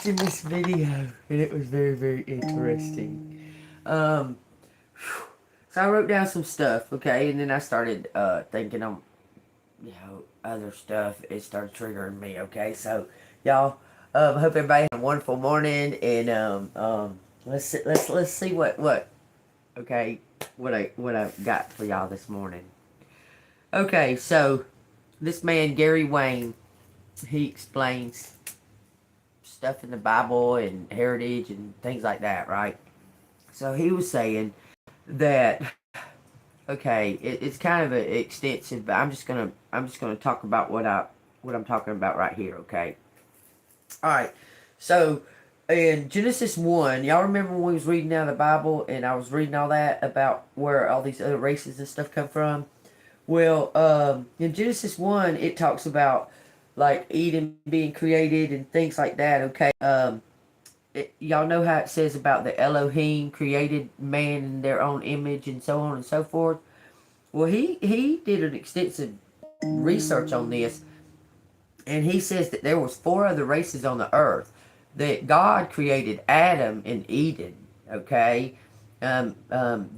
watching this video, and it was very, very interesting. Um, so I wrote down some stuff, okay, and then I started thinking on, other stuff. It started triggering me, okay. So y'all, hope everybody had a wonderful morning, and let's see what okay what I got for y'all this morning. Okay, so this man Gary Wayne, he explains stuff in the Bible and heritage and things like that, right? So he was saying that okay, it's kind of extensive, but I'm just gonna talk about what I'm talking about right here, okay? All right, so in Genesis 1, y'all remember when we was reading out of the Bible and I was reading all that about where all these other races and stuff come from? Well, in Genesis 1, it talks about like Eden being created and things like that, okay? Y'all know how it says about the Elohim created man in their own image and so on and so forth? Well, he did an extensive research on this, and he says that there was four other races on the earth, that God created Adam in Eden, okay? The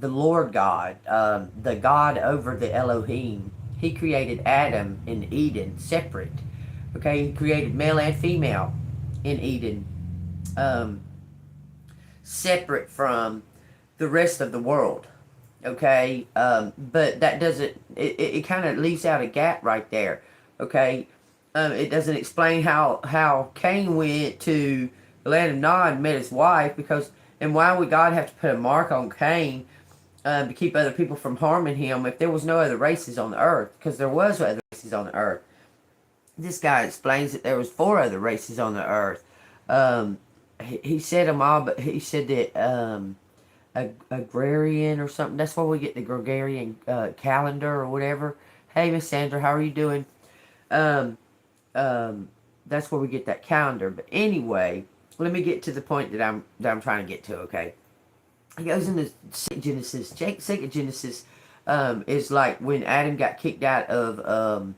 Lord God, the God over the Elohim, he created Adam in Eden separate, okay? He created male and female in Eden, separate from the rest of the world, okay? But that doesn't, it kind of leaves out a gap right there, okay? It doesn't explain how Cain went to the land of Nod and met his wife, because, and why would God have to put a mark on Cain to keep other people from harming him if there was no other races on the earth? Because there was other races on the earth. This guy explains that there was four other races on the earth. He said them all, but he said that agrarian or something. That's where we get the Gregorian calendar or whatever. Hey, Miss Sandra, how are you doing? That's where we get that calendar. But anyway, let me get to the point that I'm trying to get to. Okay, it goes into Genesis. Second Genesis is like when Adam got kicked out of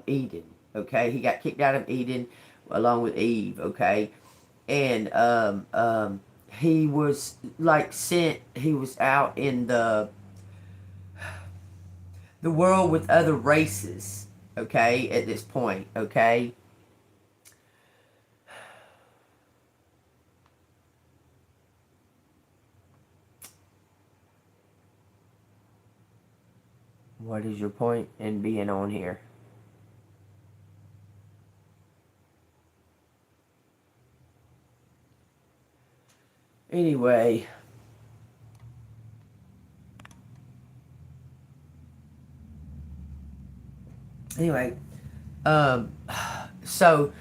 Eden. Okay, he got kicked out of Eden along with Eve. Okay, and he was like sent. He was out in the world with other races. Okay, at this point. Okay. What is your point in being on here? Anyway, so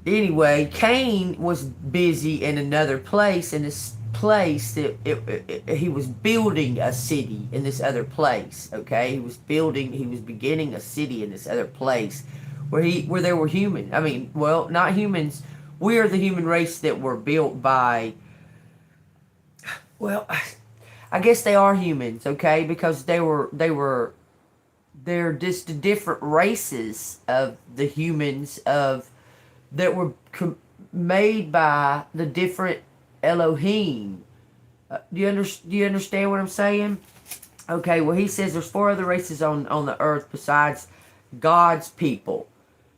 anyway, Cain was busy in another place. In this place, he was building a city in this other place. Okay, he was beginning a city in this other place where there were humans. I mean, well, not humans. We are the human race that were built by. Well, I guess they are humans. Okay, because they're just different races of the humans that were made by the different Elohim. Do you understand what I'm saying? Okay, well, he says there's four other races on the earth besides God's people.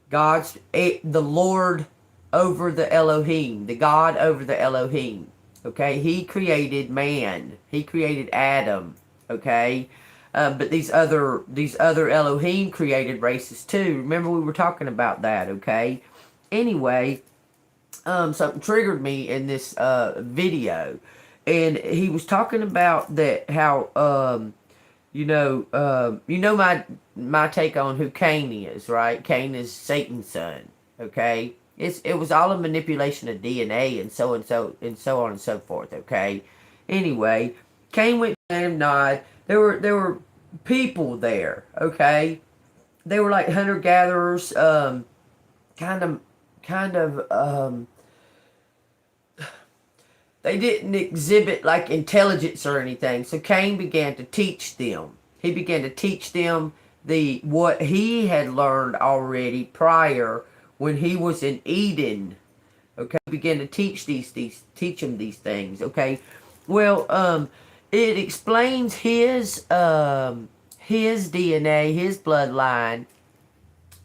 The Lord over the Elohim, the God over the Elohim. Okay, he created man. He created Adam. Okay, but these other Elohim created races too. Remember, we were talking about that. Okay. Anyway, something triggered me in this video, and he was talking about that how my take on who Cain is, right? Cain is Satan's son. Okay. It was all a manipulation of DNA and so on and so forth. Okay. Anyway, Cain went to Adam Nod. There were people there. Okay, they were like hunter gatherers. Kind of. They didn't exhibit like intelligence or anything. So Cain began to teach them. He began to teach them what he had learned already prior when he was in Eden. Okay, began to teach him these things. Okay, well, it explains his DNA, his bloodline,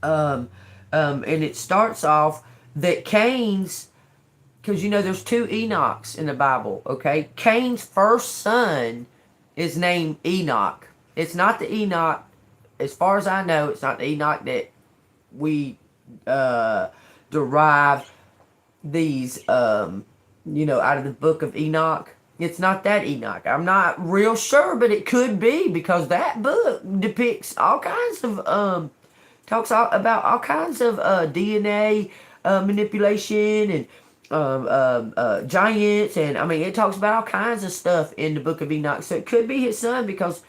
um, and it starts off that Cain's, because you know there's two Enochs in the Bible. Okay, Cain's first son is named Enoch. It's not the Enoch, as far as I know, it's not the Enoch that we derive these, out of the book of Enoch. It's not that Enoch. I'm not real sure, but it could be, because that book depicts all kinds of, about all kinds of DNA manipulation and giants, and I mean, it talks about all kinds of stuff in the book of Enoch. So it could be his son, because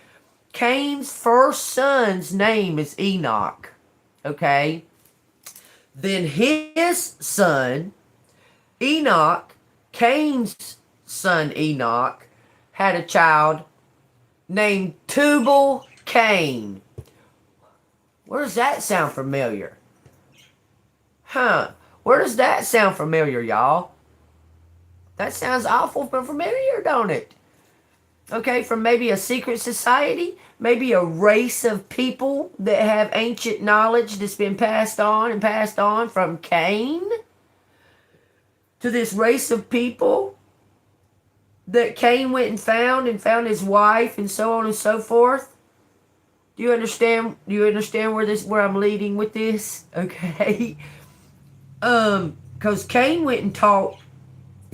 Cain's first son's name is Enoch. Okay? Then his son, Enoch, Cain's son Enoch, had a child named Tubal Cain. Where does that sound familiar? Huh? Where does that sound familiar, y'all? That sounds awful familiar, don't it? Okay, from maybe a secret society, maybe a race of people that have ancient knowledge that's been passed on and passed on from Cain to this race of people that Cain went and found his wife, and so on and so forth. Do you understand? Do you understand where I'm leading with this? Okay. Because Cain went and taught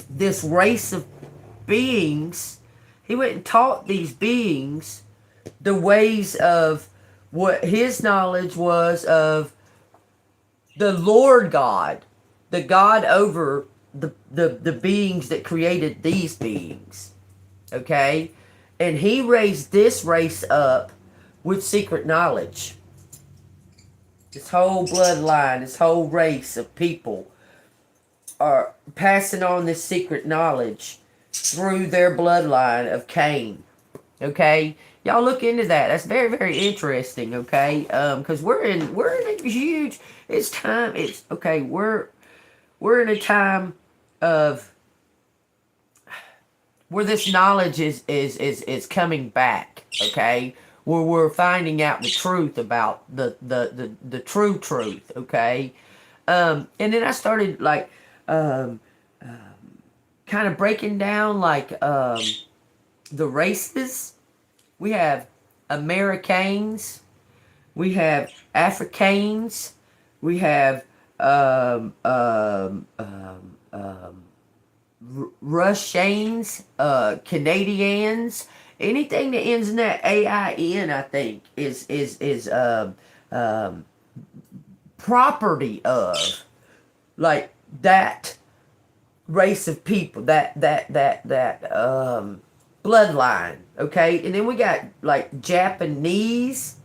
this race of beings. He went and taught these beings the ways of what his knowledge was of the Lord God, the God over the beings that created these beings. Okay? And he raised this race up with secret knowledge. This whole bloodline, this whole race of people are passing on this secret knowledge through their bloodline of Cain. Okay? Y'all look into that. That's very, very interesting, okay? Because we're in a huge, it's time, it's, okay, we're in a time of where this knowledge is coming back, okay? Where we're finding out the truth about the true truth, okay? And then I started, like, kind of breaking down, like, the races. We have Americans, we have Africans, we have Russians, Canadians. Anything that ends in that AIN, I think, is property of, like, that race of people, that bloodline, okay? And then we got, like, Japanese.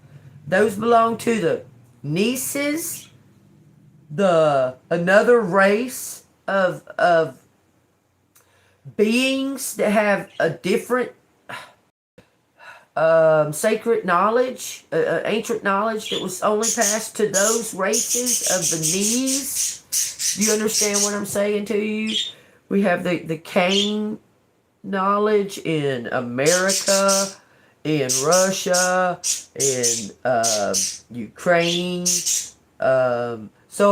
Those belong to the nieces, another race of beings that have a different sacred knowledge, ancient knowledge that was only passed to those races of the knees. Do you understand what I'm saying to you? We have the Cain knowledge in America, in Russia, in Ukraine, so on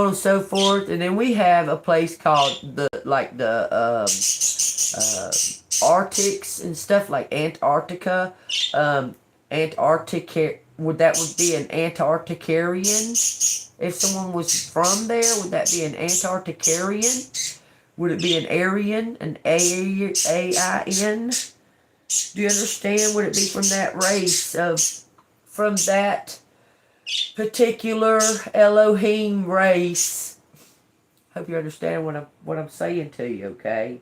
and so forth. And then we have a place called the Arctics and stuff, like Antarctica. Antarctica, would be an Antarcticarian? If someone was from there, would that be an Antarcticarian? Would it be an Aryan, an A-I-N? Do you understand? Would it be from that race from that particular Elohim race? Hope you understand what I'm saying to you, okay?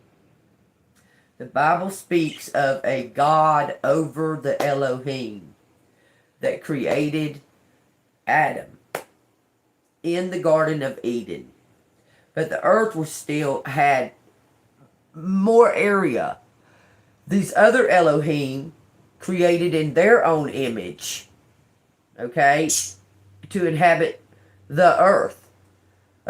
The Bible speaks of a God over the Elohim that created Adam in the Garden of Eden. But the earth had more area. These other Elohim created in their own image, okay, to inhabit the earth,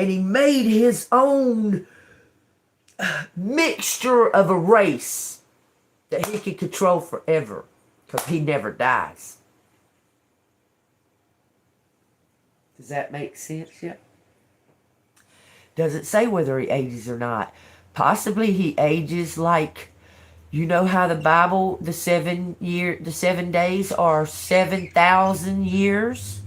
and he made his own mixture of a race that he could control forever, because he never dies. Does that make sense yet? Doesn't say whether he ages or not. Possibly he ages like, you know how the Bible, the 7 days are 7,000 years?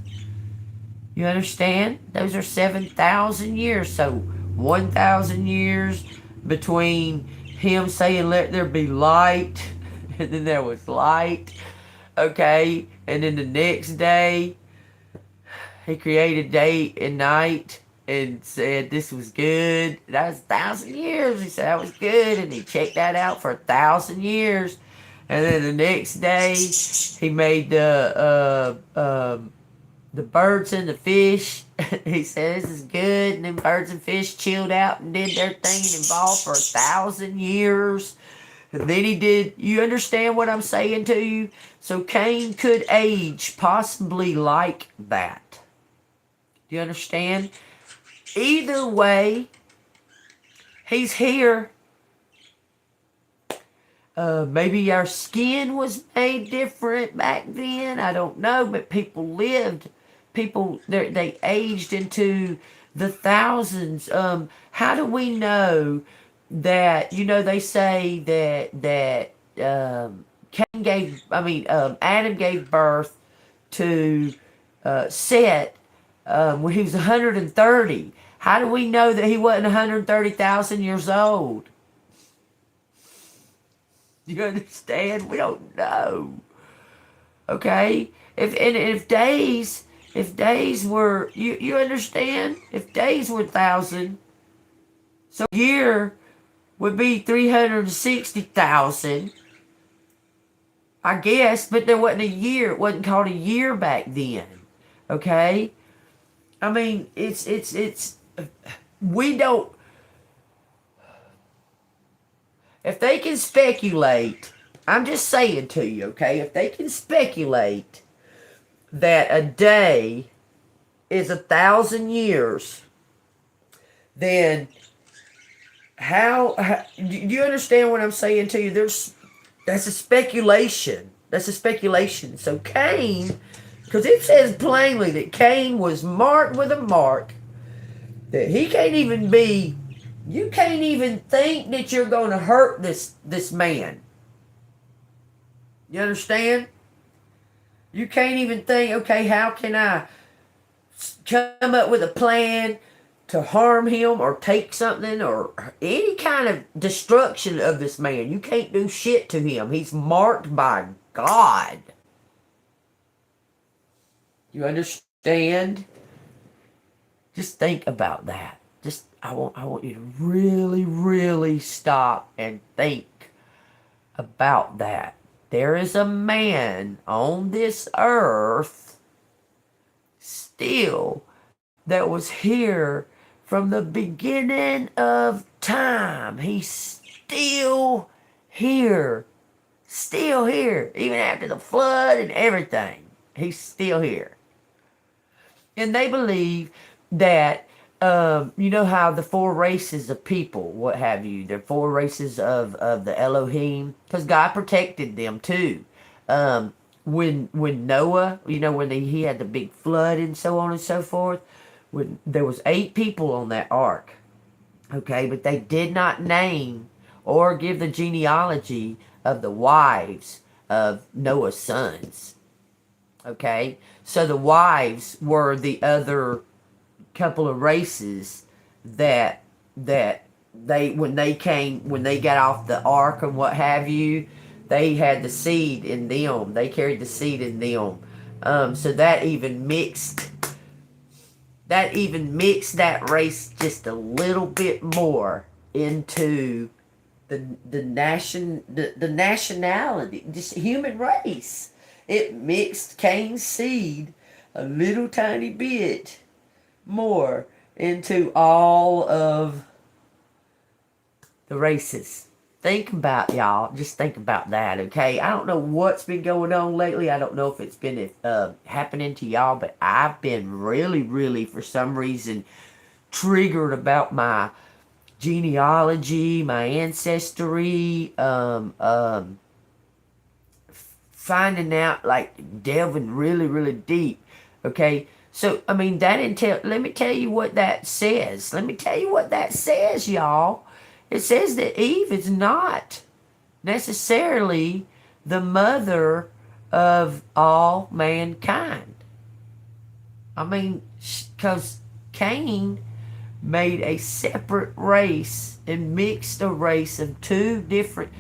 You understand? Those are 7,000 years. So 1,000 years between him saying, let there be light, and then there was light. Okay? And then the next day, he created day and night and said this was good. That was 1,000 years. He said that was good, and he checked that out for 1,000 years. And then the next day, he made the birds and the fish. He said this is good, and then birds and fish chilled out and did their thing and evolved for 1,000 years. And then he did. You understand what I'm saying to you? So Cain could age possibly like that. Do you understand? Either way, he's here. Maybe our skin was made different back then. I don't know, but people lived. People, they aged into the thousands. How do we know that? They say that Adam gave birth to Seth when he was 130. How do we know that he wasn't 130,000 years old? You understand? We don't know. Okay? If days were, you understand? If days were 1,000, so a year would be 360,000. I guess, but there wasn't a year. It wasn't called a year back then. Okay? I mean, we don't, if they can speculate, I'm just saying to you, okay, if they can speculate that a day is 1,000 years, then how do you understand what I'm saying to you? That's a speculation. That's a speculation. So Cain, because it says plainly that Cain was marked with a mark that he can't even be. You can't even think that you're going to hurt this man. You understand? You can't even think, okay, how can I come up with a plan to harm him or take something or any kind of destruction of this man? You can't do shit to him. He's marked by God. You understand? Just think about that. I want you to really, really stop and think about that. There is a man on this earth still that was here from the beginning of time. He's still here. Still here. Even after the flood and everything. He's still here. And they believe that you know how the 4 races of people, what have you, the 4 races of the Elohim, because God protected them too. When Noah, when he had the big flood and so on and so forth, when there was 8 people on that ark, okay, but they did not name or give the genealogy of the wives of Noah's sons. Okay, so the wives were the other couple of races that they when they got off the ark and what have you, they had the seed in them. They carried the seed in them. So that even mixed that race just a little bit more into the nationality, just human race. It mixed Cain's seed a little tiny bit more into all of the races. Think about, y'all. Just think about that, okay? I don't know what's been going on lately. I don't know if it's been happening to y'all, but I've been really, really, for some reason, triggered about my genealogy, my ancestry, finding out, like delving really, really deep. Okay, so I mean that entail. Let me tell you what that says. Let me tell you what that says, y'all. It says that Eve is not necessarily the mother of all mankind. I mean, because Cain made a separate race and mixed a race of two different,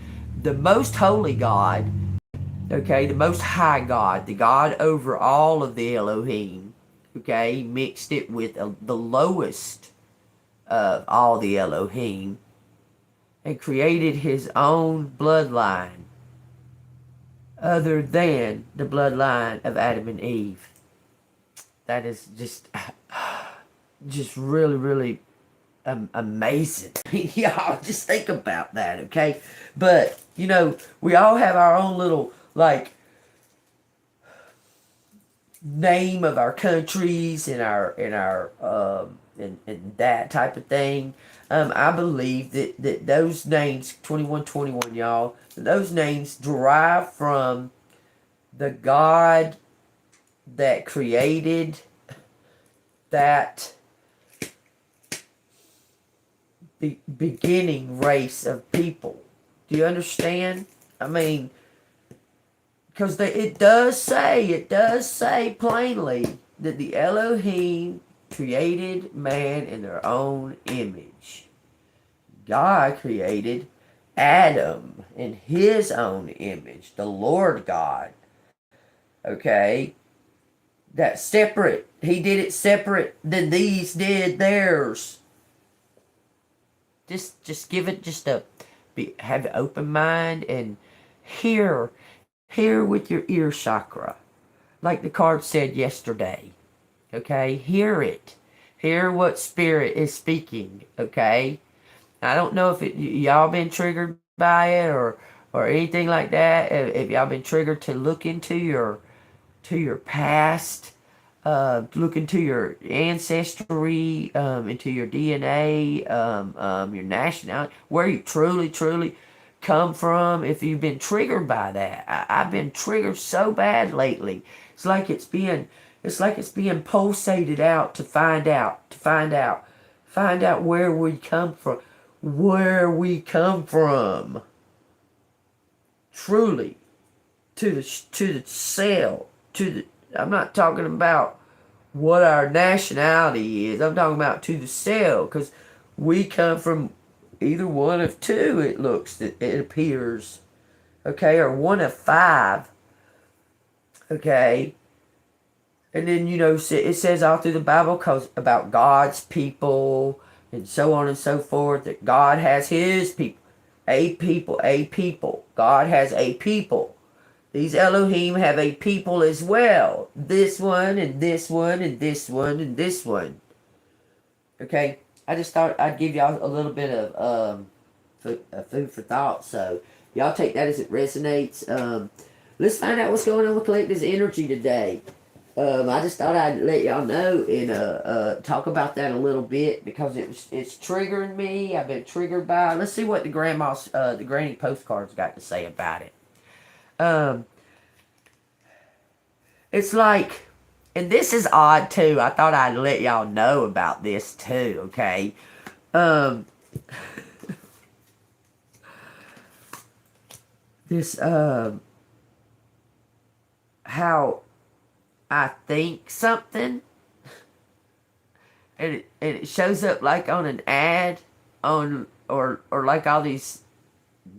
the most holy God, okay, the most high God, the God over all of the Elohim, okay, mixed it with the lowest of all the Elohim and created his own bloodline other than the bloodline of Adam and Eve. That is just really, really amazing. Y'all just think about that, okay? But, you know, we all have our own little, like, name of our countries and and that type of thing. I believe that those names, 2121, y'all, those names derive from the God that created that beginning race of people. Do you understand? I mean, because it does say plainly that the Elohim created man in their own image. God created Adam in his own image, the Lord God. Okay? That's separate. He did it separate than these did theirs. Just give it have an open mind and hear with your ear chakra. Like the card said yesterday. Okay? Hear it. Hear what spirit is speaking. Okay? I don't know if y'all been triggered by it or anything like that. If y'all been triggered to look into your past, look into your ancestry, into your DNA, your nationality, where you truly come from. If you've been triggered by that, I've been triggered so bad lately. It's like it's being pulsated out to find out where we come from. Where we come from, truly, to the cell, I'm not talking about what our nationality is. I'm talking about to the cell, because we come from either one of two. It appears, okay, or one of five, okay. And then, you know, it says all through the Bible about God's people and so on and so forth, that God has his people. A people. God has a people. These Elohim have a people as well. This one, and this one, and this one, and this one. Okay? I just thought I'd give y'all a little bit of food for thought. So, y'all take that as it resonates. Let's find out what's going on with Collective's energy today. I just thought I'd let y'all know and talk about that a little bit, because it's triggering me. I've been triggered by it. Let's see what the granny postcards got to say about it. It's like, and this is odd too. I thought I'd let y'all know about this too. Okay. This how I think something, and it shows up like on an ad on or like all these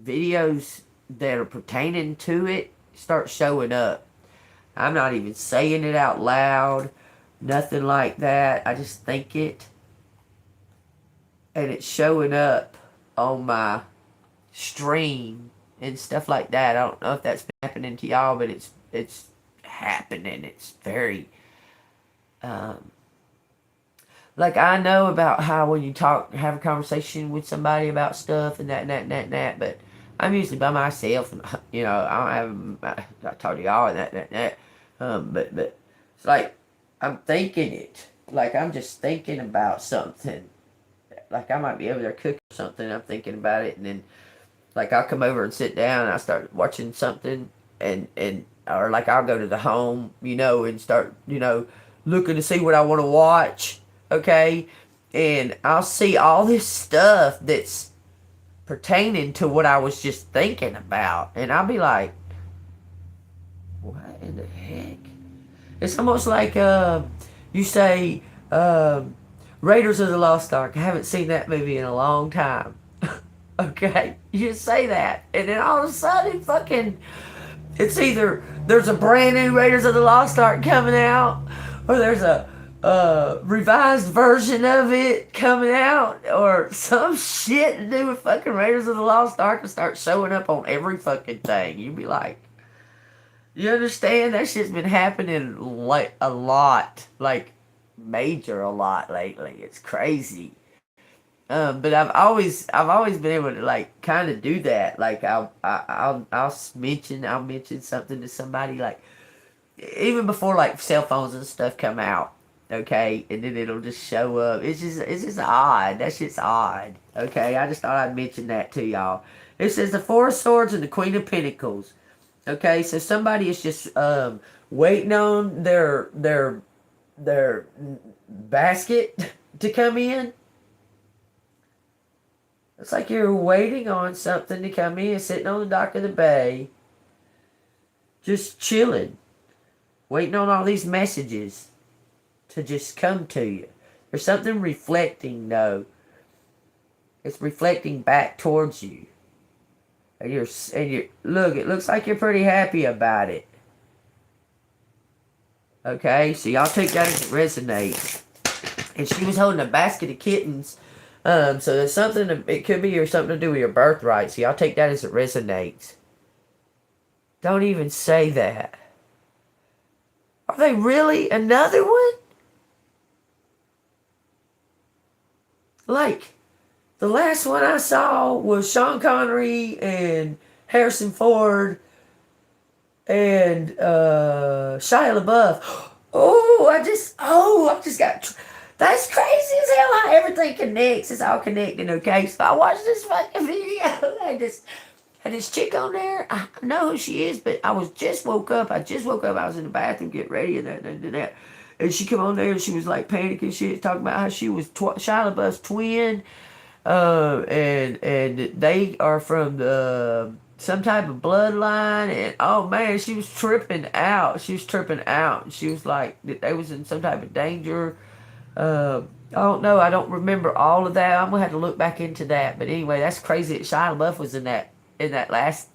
videos that are pertaining to it start showing up. I'm not even saying it out loud, nothing like that. I just think it, and it's showing up on my stream and stuff like that. I don't know if that's been happening to y'all, but it's happening. It's very like, I know about how when you have a conversation with somebody about stuff and that, but I'm usually by myself, and you know, I don't have, I talk to y'all and that, but it's like I'm thinking it, like I'm just thinking about something. Like I might be over there cooking something. I'm thinking about it, and then like I'll come over and sit down. And I start watching something, and or like I'll go to the home, and start looking to see what I want to watch. Okay, and I'll see all this stuff that's pertaining to what I was just thinking about, and I'll be like, what in the heck? It's almost like you say Raiders of the Lost Ark. I haven't seen that movie in a long time. Okay, you just say that, and then all of a sudden, fucking, it's either there's a brand new Raiders of the Lost Ark coming out, or there's a revised version of it coming out, or some shit to do with fucking Raiders of the Lost Ark and start showing up on every fucking thing. You'd be like, you understand? That shit's been happening like a lot, like major a lot lately. It's crazy. But I've always been able to like kind of do that. Like I'll mention something to somebody like even before like cell phones and stuff come out. Okay, and then it'll just show up. It's just odd. That shit's odd. Okay, I just thought I'd mention that to y'all. It says the Four of Swords and the Queen of Pentacles. Okay, so somebody is just waiting on their basket to come in. It's like you're waiting on something to come in, sitting on the dock of the bay, just chilling, waiting on all these messages to just come to you. There's something reflecting, though. It's reflecting back towards you. And you're look, it looks like you're pretty happy about it. Okay, so y'all take that as it resonates. And she was holding a basket of kittens. So there's something, it could be or something to do with your birthright. So y'all take that as it resonates. Don't even say that. Are they really another one? Like, the last one I saw was Sean Connery and Harrison Ford and Shia LaBeouf. I just got... That's crazy as hell how everything connects. It's all connecting, okay? So I watched this fucking video. I just had this chick on there. I know who she is, but I just woke up. I was in the bathroom getting ready and that. And she came on there and she was like panicking shit, talking about how she was Shia LaBeouf's twin. And they are from some type of bloodline. And oh man, she was tripping out. She was like, they was in some type of danger. I don't know. I don't remember all of that. I'm gonna have to look back into that. But anyway, that's crazy that Shia LaBeouf was in that last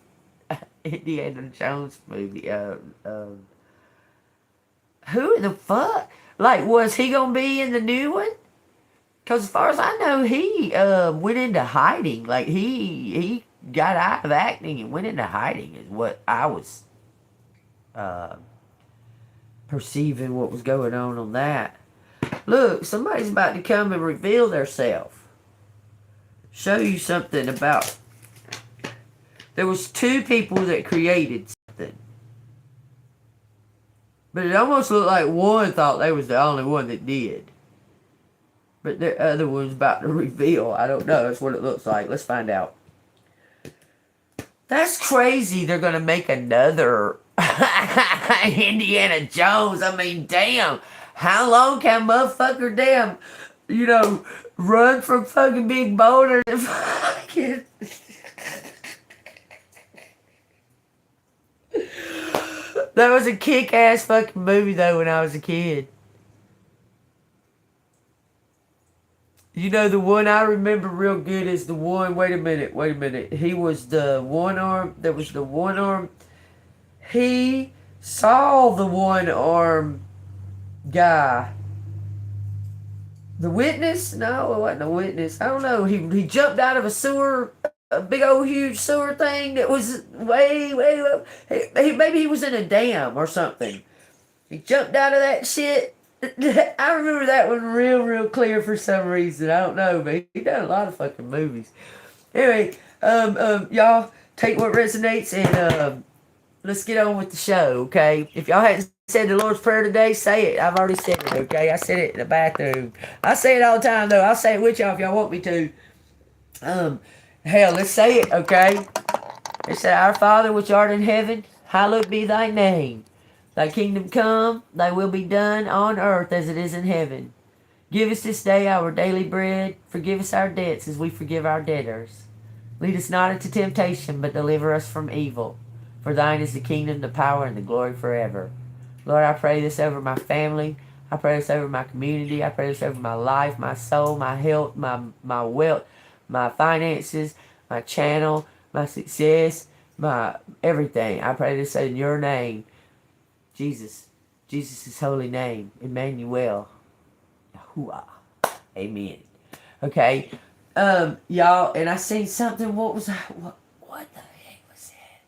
Indiana Jones movie. Who in the fuck? Like, was he gonna be in the new one? Cause as far as I know, he went into hiding. Like he got out of acting and went into hiding. Is what I was perceiving. What was going on that? Look, somebody's about to come and reveal themselves. Show you something about... There was two people that created something. But it almost looked like one thought they was the only one that did. But the other one's about to reveal. I don't know. That's what it looks like. Let's find out. That's crazy. They're going to make another Indiana Jones. I mean, damn. How long can motherfucker damn, run from fucking big boulders and fucking... That was a kick-ass fucking movie, though, when I was a kid. The one I remember real good is the one... Wait a minute. He was the one arm... There was the one arm... He saw the one arm... guy. The witness? No, it wasn't a witness. I don't know. He jumped out of a sewer, a big old huge sewer thing that was way low. Maybe he was in a dam or something. He jumped out of that shit. I remember that one real clear for some reason. I don't know, but he done a lot of fucking movies. Anyway, y'all take what resonates and let's get on with the show, okay? If y'all hadn't said the Lord's Prayer today, say it. I've already said it, okay? I said it in the bathroom. I say it all the time, though. I'll say it with y'all if y'all want me to. Hell, let's say it, okay? It said, Our Father which art in heaven, hallowed be thy name. Thy kingdom come, thy will be done on earth as it is in heaven. Give us this day our daily bread. Forgive us our debts as we forgive our debtors. Lead us not into temptation, but deliver us from evil. For thine is the kingdom, the power, and the glory forever. Lord, I pray this over my family. I pray this over my community. I pray this over my life, my soul, my health, my wealth, my finances, my channel, my success, my everything. I pray this in your name. Jesus. Jesus' holy name. Emmanuel. Yahuwah. Amen. Okay. Y'all, and I seen something. What was that? What the heck was that?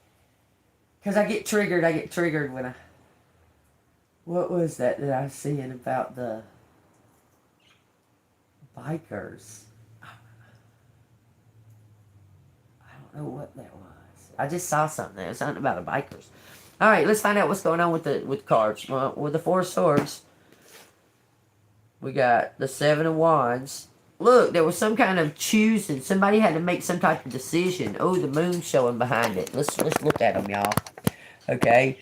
Because I get triggered when I... What was that I was seeing about the bikers? I don't know what that was. I just saw something. There was something about the bikers. All right, let's find out what's going on with the cards. Well, with the Four of Swords, we got the Seven of Wands. Look, there was some kind of choosing. Somebody had to make some type of decision. Oh, the moon's showing behind it. Let's look at them, y'all. Okay.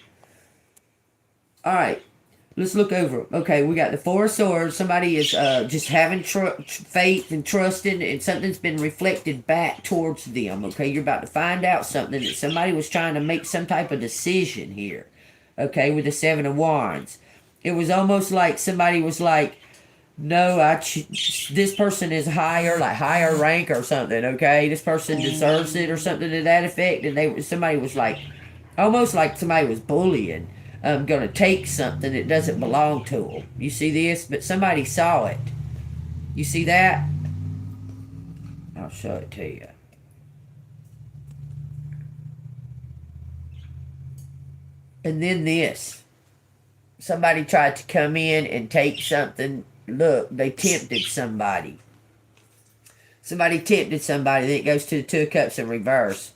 All right. Let's look over. Okay, we got the Four of Swords. Somebody is just having faith and trusting, and something's been reflected back towards them. Okay, you're about to find out something that somebody was trying to make some type of decision here. Okay, with the Seven of Wands. It was almost like somebody was like, no, this person is higher, like higher rank or something, okay? This person deserves it or something to that effect. And somebody was like, almost like somebody was bullying. Going to take something that doesn't belong to them. You see this? But somebody saw it. You see that? I'll show it to you. And then this. Somebody tried to come in and take something. Look, they tempted somebody. Somebody tempted somebody. Then it goes to the Two of Cups in reverse.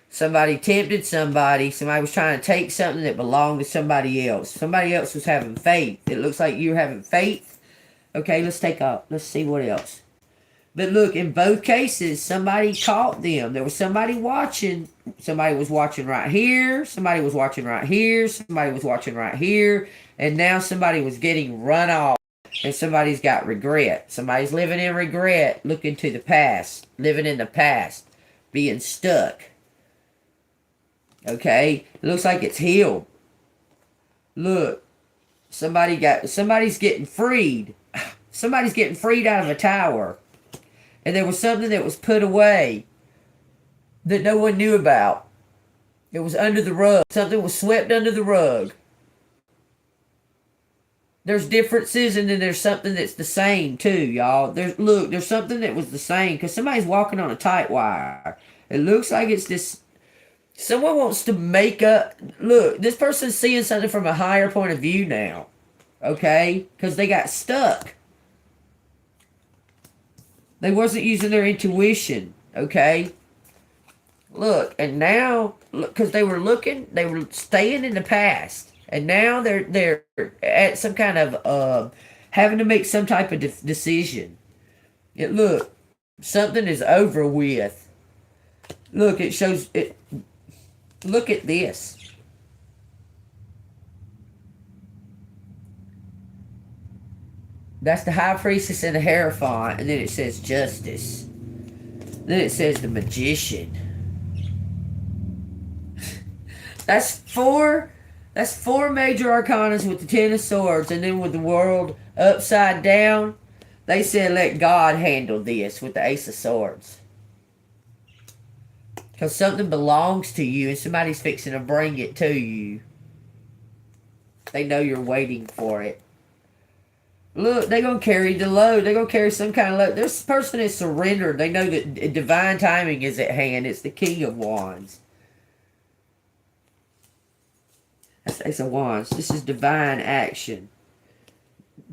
Somebody tempted somebody. Somebody was trying to take something that belonged to somebody else. Somebody else was having faith. It looks like you're having faith. Okay, let's see what else. But look, in both cases, somebody caught them. There was somebody watching. Somebody was watching right here. Somebody was watching right here. Somebody was watching right here. And now somebody was getting run off. And somebody's got regret. Somebody's living in regret, looking to the past, living in the past, being stuck. Okay, it looks like it's healed. Look, somebody's getting freed. Somebody's getting freed out of a tower. And there was something that was put away that no one knew about. It was under the rug. Something was swept under the rug. There's differences, and then there's something that's the same too, y'all. There's something that was the same, because somebody's walking on a tight wire. It looks like it's this... Someone wants to make up... Look, this person's seeing something from a higher point of view now. Okay? Because they got stuck. They wasn't using their intuition. Okay? Look, and now... Look, because they were staying in the past. And now they're at some kind of... having to make some type of decision. Look, something is over with. Look, it shows... Look at this. That's the High Priestess and the Hierophant. And then it says Justice. Then it says the Magician. That's four major arcanas with the Ten of Swords. And then with the world upside down, they said let God handle this with the Ace of Swords. Because something belongs to you and somebody's fixing to bring it to you. They know you're waiting for it. Look, they're going to carry the load. They're going to carry some kind of load. This person is surrendered. They know that divine timing is at hand. It's the King of Wands. That's the Ace of Wands. This is divine action.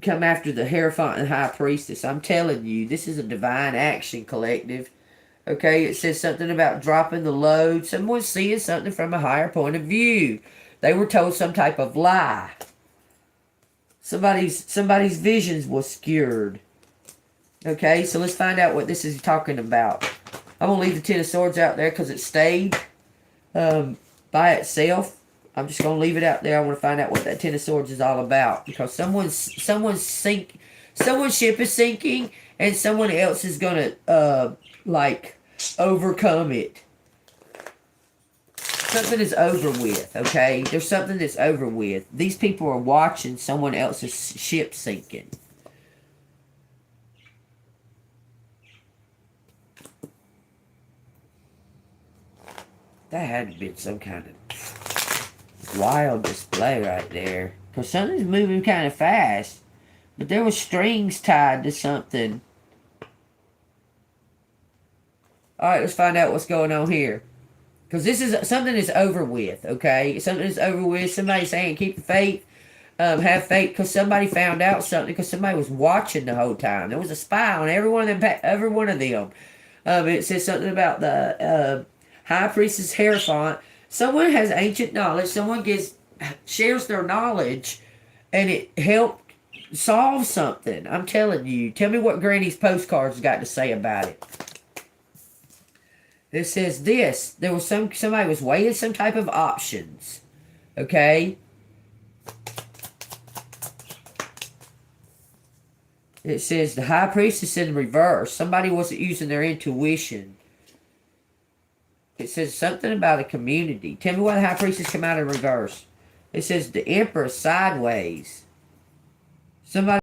Come after the Hierophant and High Priestess. I'm telling you, this is a divine action, collective. Okay, it says something about dropping the load. Someone's seeing something from a higher point of view. They were told some type of lie. Somebody's visions was skewered. Okay, so let's find out what this is talking about. I'm going to leave the Ten of Swords out there because it stayed by itself. I'm just going to leave it out there. I want to find out what that Ten of Swords is all about. Because someone's ship is sinking and someone else is going to, like, overcome it. Something is over with, okay? There's something that's over with. These people are watching someone else's ship sinking. That had to be some kind of wild display right there. Because something's moving kind of fast. But there was strings tied to something. Alright, let's find out what's going on here. Because this is something that's over with, okay? Something that's over with. Somebody saying keep the faith. Have faith. Because somebody found out something. Because somebody was watching the whole time. There was a spy on every one of them. It says something about the High Priestess Hierophant. Someone has ancient knowledge. Someone shares their knowledge. And it helped solve something. I'm telling you. Tell me what Granny's postcards got to say about it. It says this. There was somebody was weighing some type of options. Okay? It says the High Priestess in reverse. Somebody wasn't using their intuition. It says something about a community. Tell me why the High Priestess come out in reverse. It says the Empress sideways. Somebody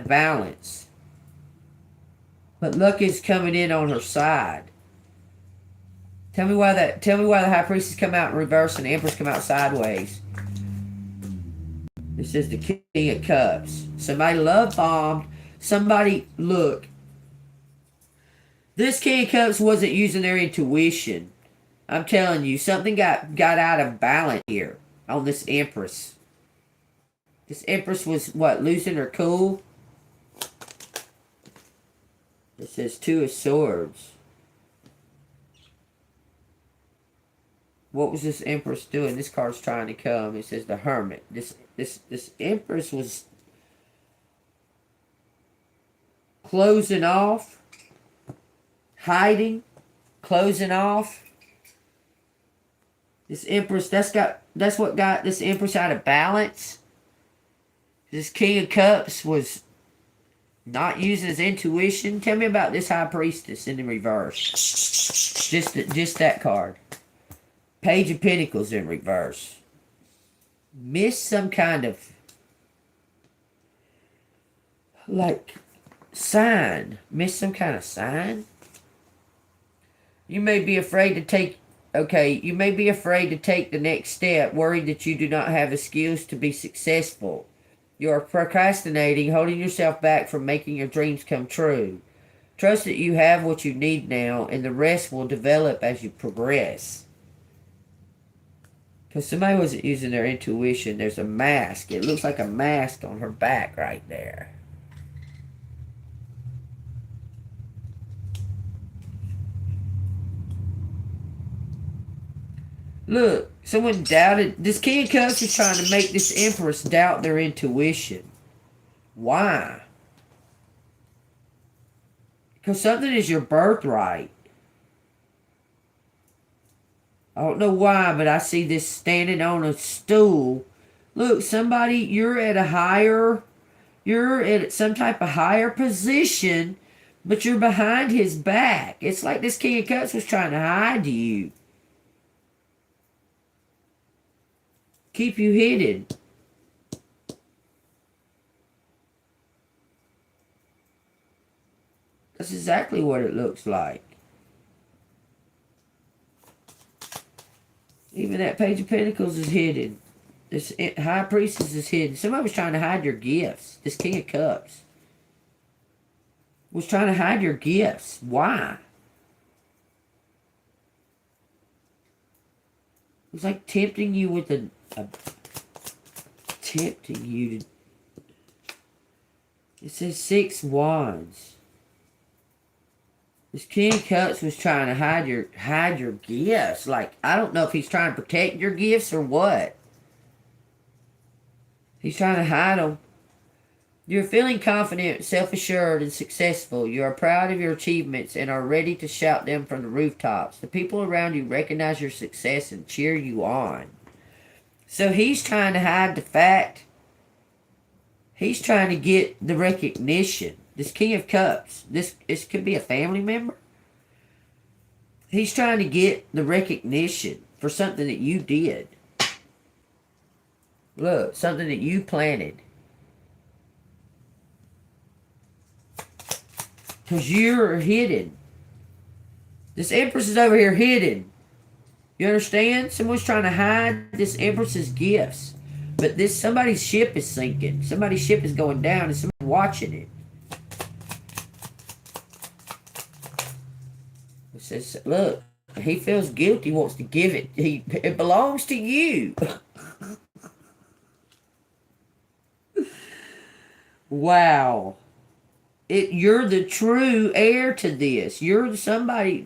balance. But luck is coming in on her side. Tell me why the High Priestess come out in reverse and the Empress come out sideways. It says the King of Cups. Somebody love bombed. Somebody, look. This King of Cups wasn't using their intuition. I'm telling you, something got out of balance here on this Empress. This Empress was, what, losing her cool? It says Two of Swords. What was this Empress doing? This card's trying to come. It says the Hermit. This Empress was closing off, hiding, closing off. This Empress, that's what got this Empress out of balance. This King of Cups was not using his intuition. Tell me about this High Priestess in the reverse. Just that card. Page of Pentacles in reverse. Missed some kind of, like, sign. Missed some kind of sign. You may be afraid to take, you may be afraid to take the next step, worried that you do not have the skills to be successful. You are procrastinating, holding yourself back from making your dreams come true. Trust that you have what you need now, and the rest will develop as you progress. Because somebody wasn't using their intuition. There's a mask. It looks like a mask on her back right there. Look, someone doubted. This King of Cups is trying to make this Empress doubt their intuition. Why? Because something is your birthright. I don't know why, but I see this standing on a stool. Look, somebody, you're at some type of higher position, but you're behind his back. It's like this King of Cups was trying to hide you. Keep you hidden. That's exactly what it looks like. Even that Page of Pentacles is hidden. This High Priestess is hidden. Somebody was trying to hide your gifts. This King of Cups was trying to hide your gifts. Why? It was like tempting you with tempting you to. It says 6 Wands. This King of Cups was trying to hide your gifts. Like, I don't know if he's trying to protect your gifts or what. He's trying to hide them. You're feeling confident, self-assured, and successful. You are proud of your achievements and are ready to shout them from the rooftops. The people around you recognize your success and cheer you on. So he's trying to hide the fact. He's trying to get the recognition. This King of Cups, this could be a family member. He's trying to get the recognition for something that you did. Look, something that you planted. Because you're hidden. This Empress is over here hidden. You understand? Someone's trying to hide this Empress's gifts. But somebody's ship is sinking. Somebody's ship is going down and somebody's watching it. It says, look, he feels guilty, wants to give it. It belongs to you. Wow. You're the true heir to this. You're somebody.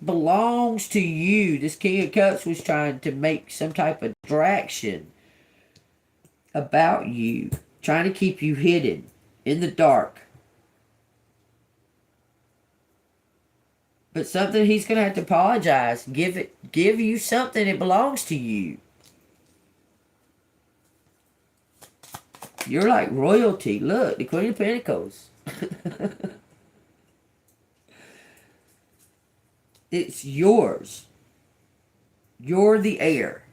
Belongs to you. This King of Cups was trying to make some type of distraction about you, trying to keep you hidden in the dark. But something he's gonna have to apologize. Give you something that belongs to you. You're like royalty. Look, the Queen of Pentacles. It's yours. You're the heir.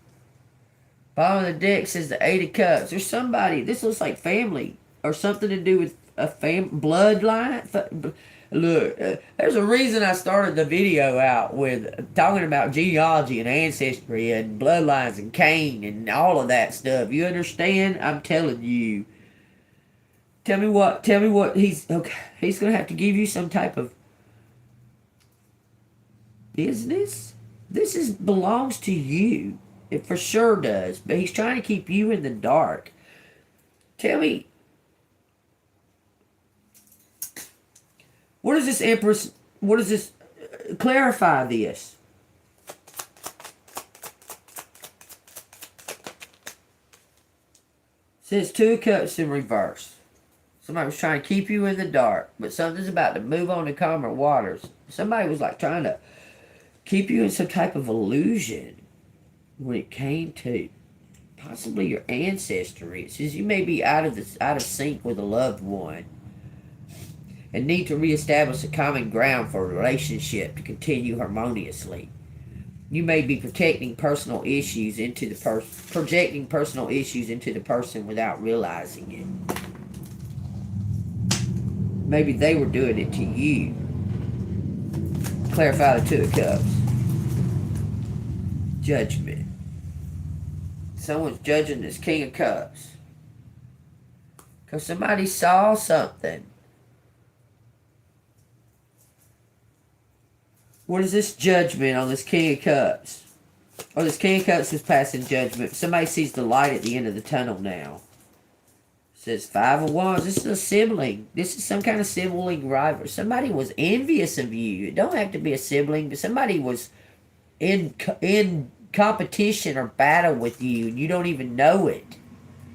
Bottom of the deck says the Eight of Cups. There's somebody. This looks like family or something to do with a bloodline. Look, there's a reason I started the video out with talking about genealogy and ancestry and bloodlines and Cain and all of that stuff. You understand? I'm telling you. Tell me what he's okay. He's gonna have to give you some type of business. This belongs to you. It for sure does. But he's trying to keep you in the dark. Tell me, what is this Empress? What is this? Clarify this. It says Two of Cups in reverse. Somebody was trying to keep you in the dark, but something's about to move on to calmer waters. Somebody was like trying to keep you in some type of illusion when it came to possibly your ancestry. It says you may be out of sync with a loved one and need to reestablish a common ground for a relationship to continue harmoniously. You may be projecting personal issues into the person without realizing it. Maybe they were doing it to you. Clarify the Two of Cups. Judgment. Someone's judging this King of Cups. Because somebody saw something. What is this judgment on this King of Cups? Oh, this King of Cups is passing judgment. Somebody sees the light at the end of the tunnel now. Says Five of Wands. This is a sibling. This is some kind of sibling rival. Somebody was envious of you. It don't have to be a sibling, but somebody was in competition or battle with you, and you don't even know it.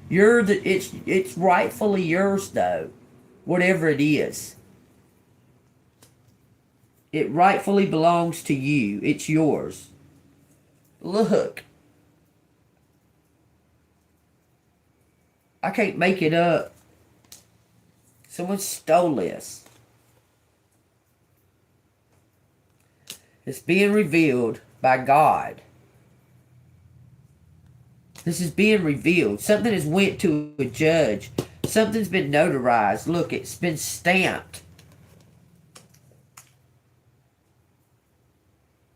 It's rightfully yours though, whatever it is. It rightfully belongs to you. It's yours. Look. I can't make it up. Someone stole this. It's being revealed by God. This is being revealed. Something has went to a judge. Something's been notarized. Look, it's been stamped.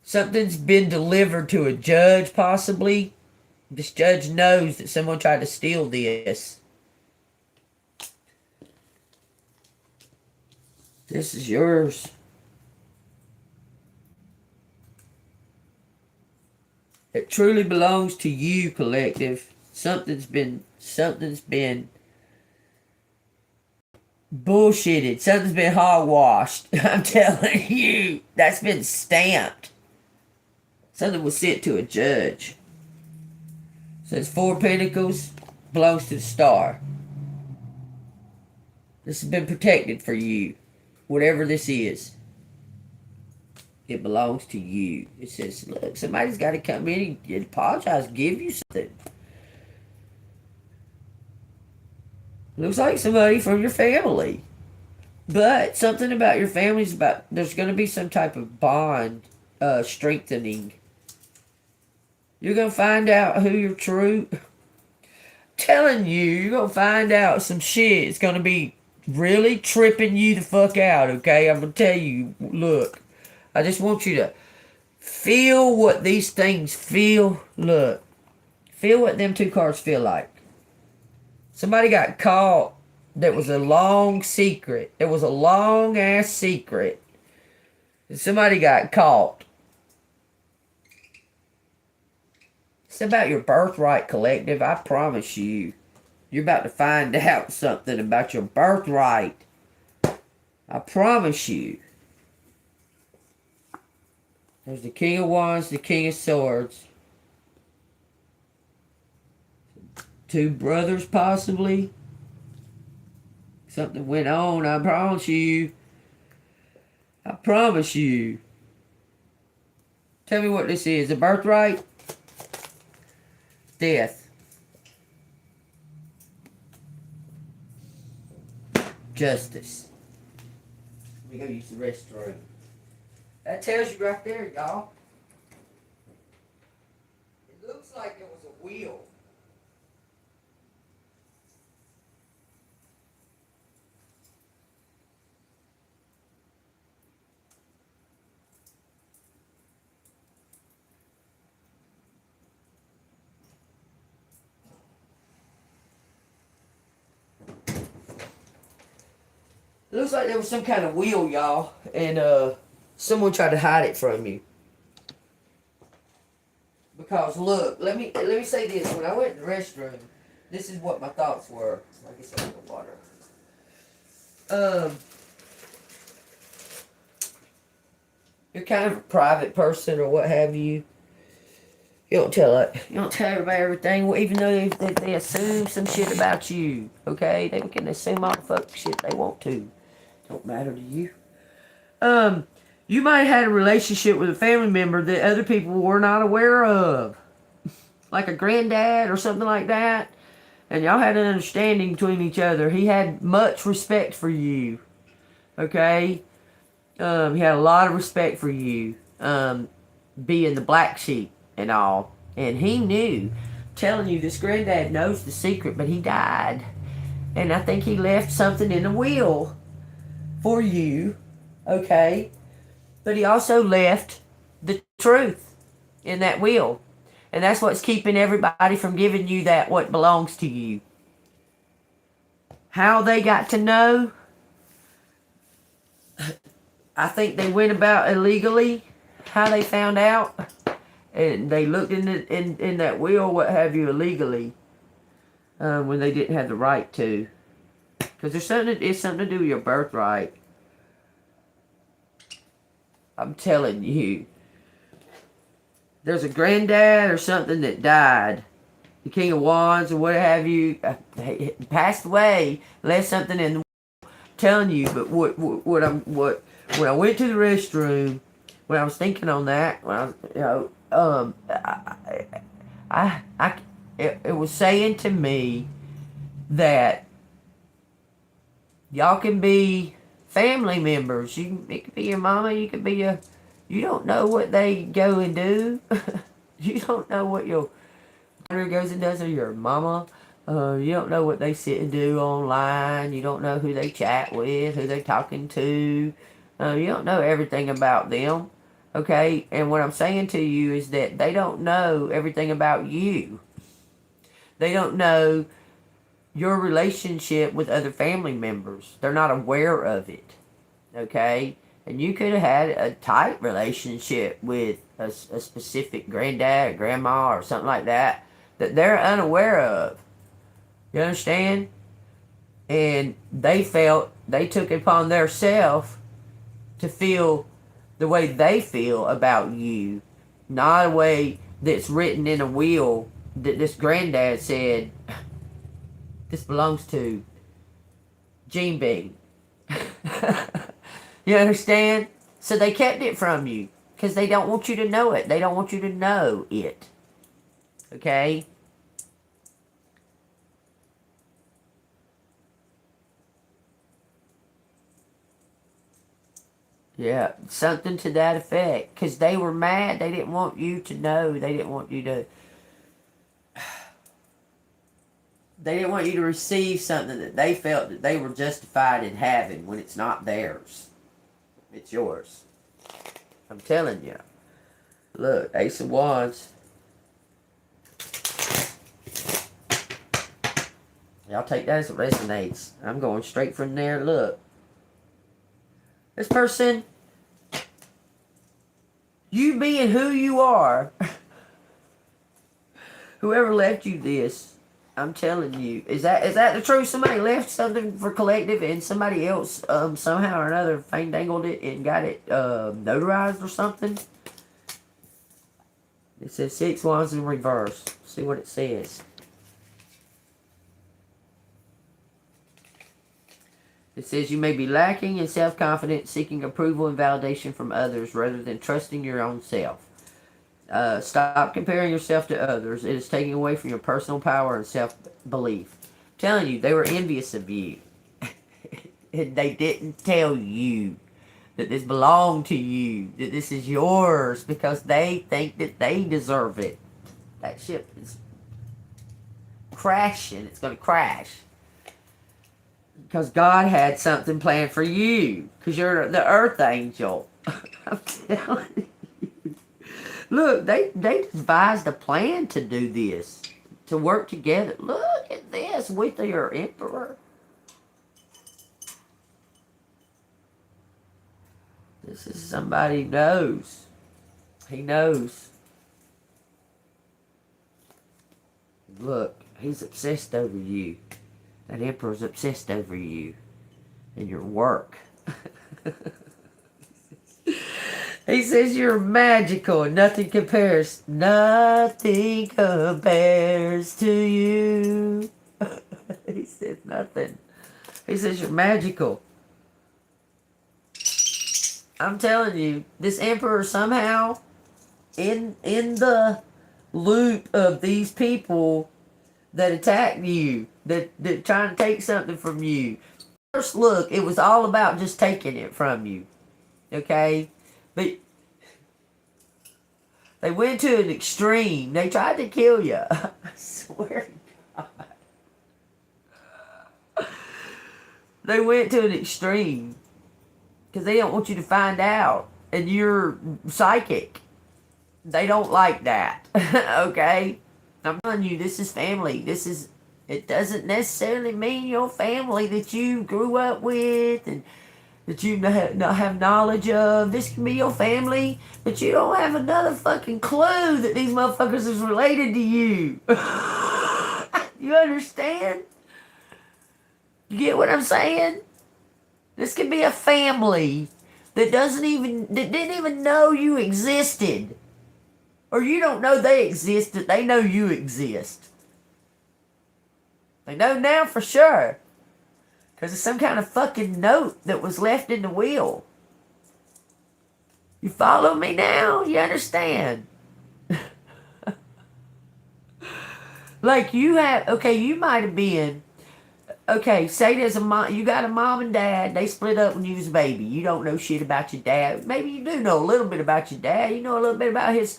Something's been delivered to a judge, possibly. This judge knows that someone tried to steal this. This is yours. It truly belongs to you, collective. Something's been bullshitted. Something's been hogwashed. I'm telling you, that's been stamped. Something was sent to a judge. Says Four of Pentacles belongs to the Star. This has been protected for you. Whatever this is, it belongs to you. It says, look, somebody's got to come in and apologize, give you something. Looks like somebody from your family. But something about your family is about, there's going to be some type of bond strengthening. You're going to find out who you're true. Telling you, you're going to find out some shit. It's going to be really tripping you the fuck out, okay? I'm going to tell you, look, I just want you to feel what these things feel. Look, feel what them two cards feel like. Somebody got caught. That was a long secret. It was a long ass secret. And somebody got caught. It's about your birthright, collective. I promise you. You're about to find out something about your birthright. I promise you. There's the King of Wands, the King of Swords. Two brothers, possibly. Something went on, I promise you. I promise you. Tell me what this is. A birthright? Death. Justice. Let me go use the restroom. That tells you right there, y'all. It looks like it was a wheel. It looks like there was some kind of wheel, y'all, and someone tried to hide it from you. Because look, let me say this. When I went to the restroom, this is what my thoughts were. I guess I need water. You're kind of a private person or what have you. You don't tell everybody everything, even though they assume some shit about you. Okay, they can assume all the fuck shit they want to. Don't matter to you. You might have had a relationship with a family member that other people were not aware of, like a granddad or something like that, and y'all had an understanding between each other. He had much respect for you. Okay, he had a lot of respect for you, being the black sheep and all, and he knew. Telling you, this granddad knows the secret, but he died, and I think he left something in the will for you, okay? But he also left the truth in that will. And that's what's keeping everybody from giving you that what belongs to you. How they got to know, I think they went about illegally. How they found out, and they looked in that will, what have you, illegally, when they didn't have the right to. Because it's something to do with your birthright. I'm telling you. There's a granddad or something that died. The King of Wands or what have you. Passed away. Left something in the... Telling you, but when I went to the restroom, when I was thinking on that, when I it was saying to me that y'all can be family members. It could be your mama. You could be you don't know what they go and do. You don't know what your daughter goes and does or your mama. You don't know what they sit and do online. You don't know who they chat with, who they talking to. You don't know everything about them. Okay? And what I'm saying to you is that they don't know everything about you. They don't know your relationship with other family members. They're not aware of it. Okay? And you could have had a tight relationship with a specific granddad or grandma or something like that they're unaware of. You understand? And they took it upon themselves to feel the way they feel about you. Not a way that's written in a will that this granddad said, this belongs to JEANBEAN. You understand? So they kept it from you because they don't want you to know it. They don't want you to know it. Okay? Yeah, something to that effect. Because they were mad. They didn't want you to know. They didn't want you to... They didn't want you to receive something that they felt that they were justified in having when it's not theirs. It's yours. I'm telling you. Look, Ace of Wands. Y'all take that as it resonates. I'm going straight from there. Look. This person, you being who you are, whoever left you this, I'm telling you, is that the truth? Somebody left something for collective and somebody else somehow or another fandangled it and got it notarized or something? It says 6 Wands in reverse. See what it says. It says you may be lacking in self-confidence, seeking approval and validation from others rather than trusting your own self. Stop comparing yourself to others. It is taking away from your personal power and self-belief. I'm telling you, they were envious of you. And they didn't tell you that this belonged to you, that this is yours, because they think that they deserve it. That ship is crashing. It's going to crash. Because God had something planned for you. Because you're the earth angel. I'm telling you. Look, they devised a plan to do this. To work together. Look at this with your emperor. This is somebody who knows. He knows. Look, he's obsessed over you. That emperor's obsessed over you and your work. He says you're magical and nothing compares. Nothing compares to you. He says nothing. He says you're magical. I'm telling you, this emperor somehow in the loop of these people that attacked you, that trying to take something from you. First look, it was all about just taking it from you. Okay? But they went to an extreme. They tried to kill you. I swear to God. They went to an extreme. Because they don't want you to find out. And you're psychic. They don't like that. Okay? I'm telling you, this is family. It doesn't necessarily mean your family that you grew up with and that you not have knowledge of. This can be your family, but you don't have another fucking clue that these motherfuckers is related to you. You understand? You get what I'm saying? This could be a family that didn't even know you existed. Or you don't know they existed. They know you exist. They know now for sure. Because it's some kind of fucking note that was left in the will. You follow me now? You understand? Like you have, okay, you might have been, okay, say there's a mom, you got a mom and dad, they split up when you was a baby. You don't know shit about your dad. Maybe you do know a little bit about your dad. You know a little bit about his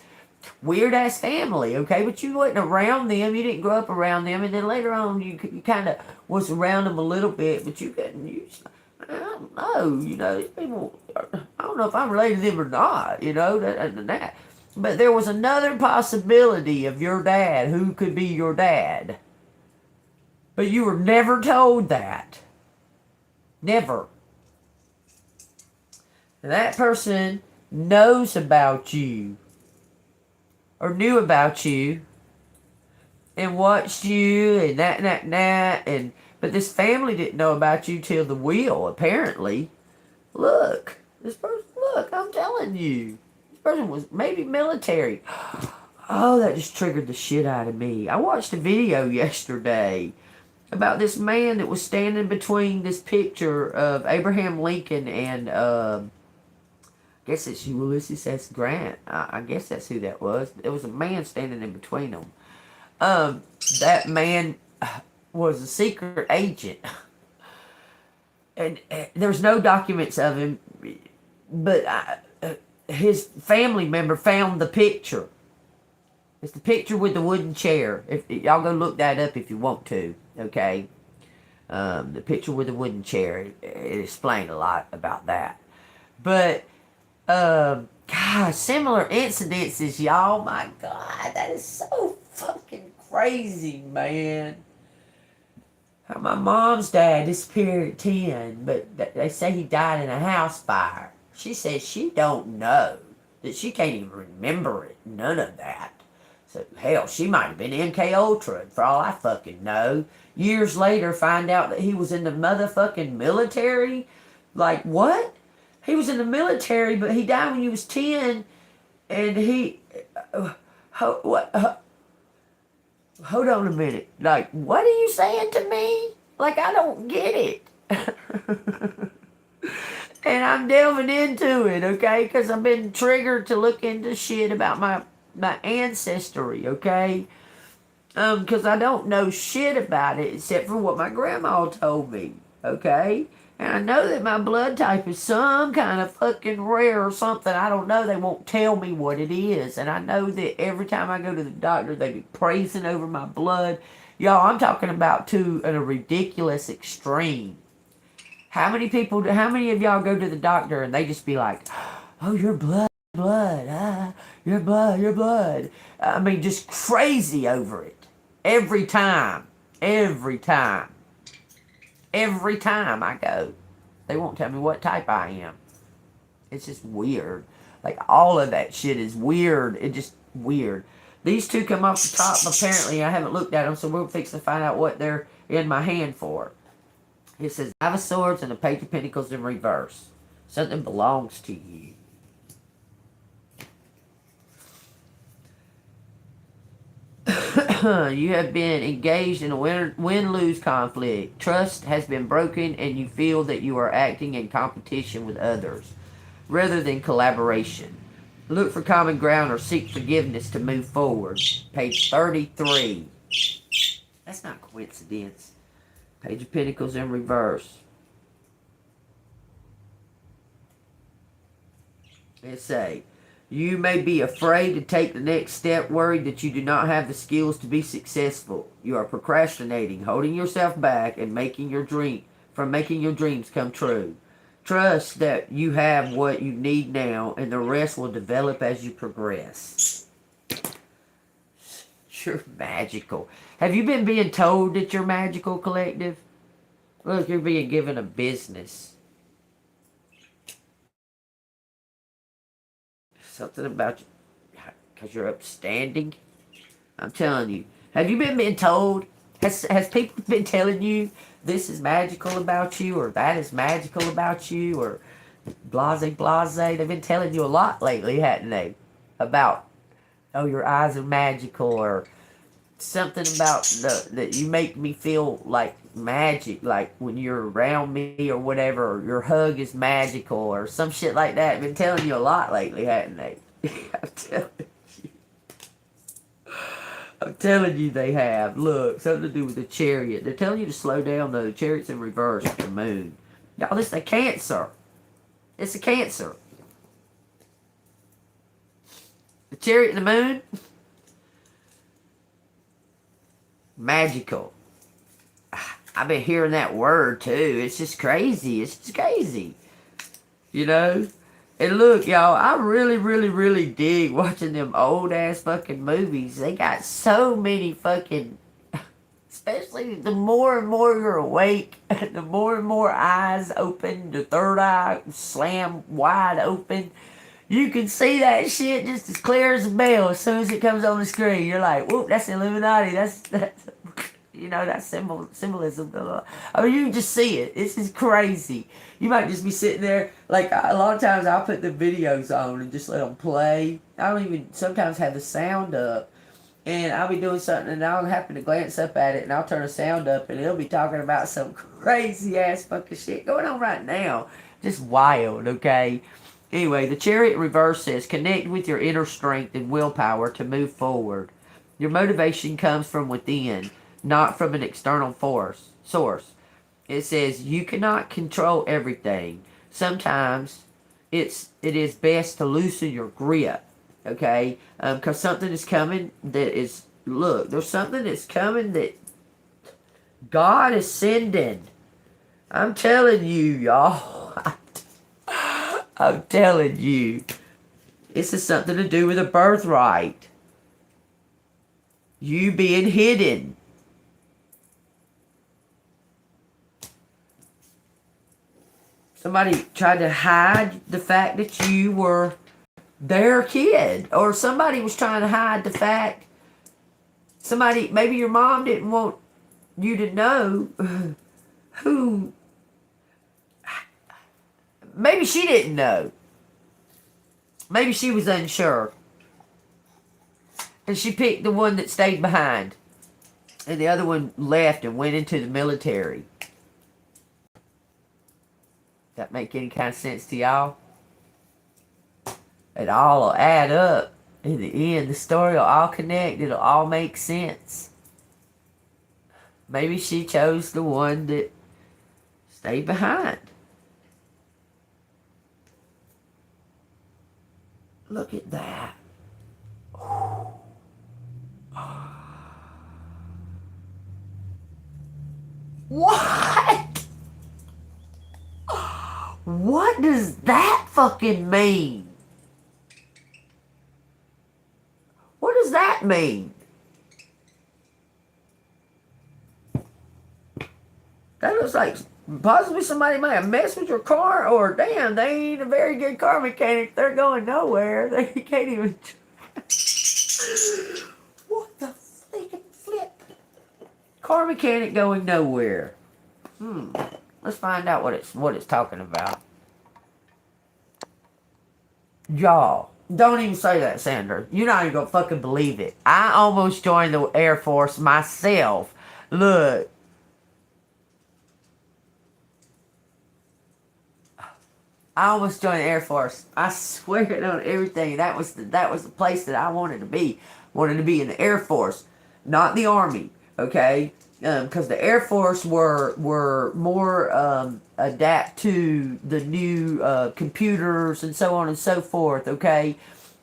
weird ass family, okay, but you wasn't around them. You didn't grow up around them, and then later on you kind of was around them a little bit, but you couldn't. I don't know, you know, these people. I don't know if I'm related to them or not, you know that. But there was another possibility of your dad who could be your dad, but you were never told that. Never. And that person knows about you. Or knew about you and watched you and that but this family didn't know about you till the will, apparently. Look, this person, look, I'm telling you, this person was maybe military. Oh, that just triggered the shit out of me. I watched a video yesterday about this man that was standing between this picture of Abraham Lincoln and I guess it's Ulysses S. Grant. I guess that's who that was. There was a man standing in between them. That man was a secret agent, and there's no documents of him, but his family member found the picture. It's the picture with the wooden chair. If y'all go look that up if you want to, okay? The picture with the wooden chair. It explained a lot about that. But God, similar incidences, y'all. My God, that is so fucking crazy, man. How my mom's dad disappeared at 10, but they say he died in a house fire. She says she don't know, that she can't even remember it. None of that. So, hell, she might have been MK Ultra, for all I fucking know. Years later, find out that he was in the motherfucking military. Like, what? He was in the military, but he died when he was 10, and he... hold on a minute. Like, what are you saying to me? Like, I don't get it. And I'm delving into it, okay? Because I've been triggered to look into shit about my ancestry, okay? Because I don't know shit about it except for what my grandma told me, okay? And I know that my blood type is some kind of fucking rare or something. I don't know. They won't tell me what it is. And I know that every time I go to the doctor, they be praising over my blood. Y'all, I'm talking about to a ridiculous extreme. How many of y'all go to the doctor and they just be like, oh, your blood, your blood. I mean, just crazy over it. Every time I go, they won't tell me what type I am. It's just weird. Like, all of that shit is weird. It's just weird. These two come off the top. Apparently, I haven't looked at them, so we'll fix to find out what they're in my hand for. It says, Five of Swords and the Page of Pentacles in reverse. Something belongs to you. You have been engaged in a win-lose conflict. Trust has been broken and you feel that you are acting in competition with others rather than collaboration. Look for common ground or seek forgiveness to move forward. Page 33. That's not coincidence. Page of Pentacles in reverse. It say, you may be afraid to take the next step, worried that you do not have the skills to be successful. You are procrastinating, holding yourself back, and making your dreams come true. Trust that you have what you need now, and the rest will develop as you progress. You're magical. Have you been being told that you're magical, collective? Look, you're being given a business. Something about you, because you're upstanding. I'm telling you. Have you been being told? Has people been telling you this is magical about you, or that is magical about you, or blase blase? They've been telling you a lot lately, hadn't they? About, oh, your eyes are magical, or something about that you make me feel like magic, like when you're around me or whatever, or your hug is magical or some shit like that. Been telling you a lot lately, hadn't they? I'm telling you they have. Look, something to do with the chariot. They're telling you to slow down though. The chariot's in reverse with the moon. Y'all, this is a Cancer. It's a Cancer. The chariot and the moon. Magical. I've been hearing that word too. It's just crazy. It's just crazy. You know? And look, y'all, I really dig watching them old ass fucking movies. They got so many fucking, especially the more and more you're awake, the more and more eyes open, the third eye slam wide open. You can see that shit just as clear as a bell as soon as it comes on the screen. You're like, whoop, that's Illuminati. That's you know, that's symbolism. Blah, blah. I mean, you can just see it. This is crazy. You might just be sitting there, like, a lot of times I'll put the videos on and just let them play. I don't even sometimes have the sound up. And I'll be doing something and I'll happen to glance up at it and I'll turn the sound up and it'll be talking about some crazy ass fucking shit going on right now. Just wild, okay? Anyway, the Chariot reverse says connect with your inner strength and willpower to move forward. Your motivation comes from within, not from an external source. It says you cannot control everything. Sometimes it is best to loosen your grip, okay? Because something is coming that is, look, there's something that's coming that God is sending. I'm telling you, y'all. I'm telling you. This is something to do with a birthright. You being hidden. Somebody tried to hide the fact that you were their kid. Or somebody was trying to hide the fact. Somebody, maybe your mom didn't want you to know who. Maybe she didn't know. Maybe she was unsure. And she picked the one that stayed behind. And the other one left and went into the military. That make any kind of sense to y'all? It all will add up. In the end, the story will all connect. It'll all make sense. Maybe she chose the one that stayed behind. Look at that. What? What does that fucking mean? What does that mean? That looks like possibly somebody might have messed with your car, or damn, they ain't a very good car mechanic. They're going nowhere. They can't even. What the freaking flip? Car mechanic going nowhere. Let's find out what it's talking about. Y'all, don't even say that, Sandra. You're not even gonna fucking believe it. I almost joined the Air Force myself. Look. I almost joined the Air Force. I swear it on everything. That was the place that I wanted to be. Wanted to be in the Air Force, not the Army. Okay, because the Air Force were more adapt to the new computers and so on and so forth. Okay,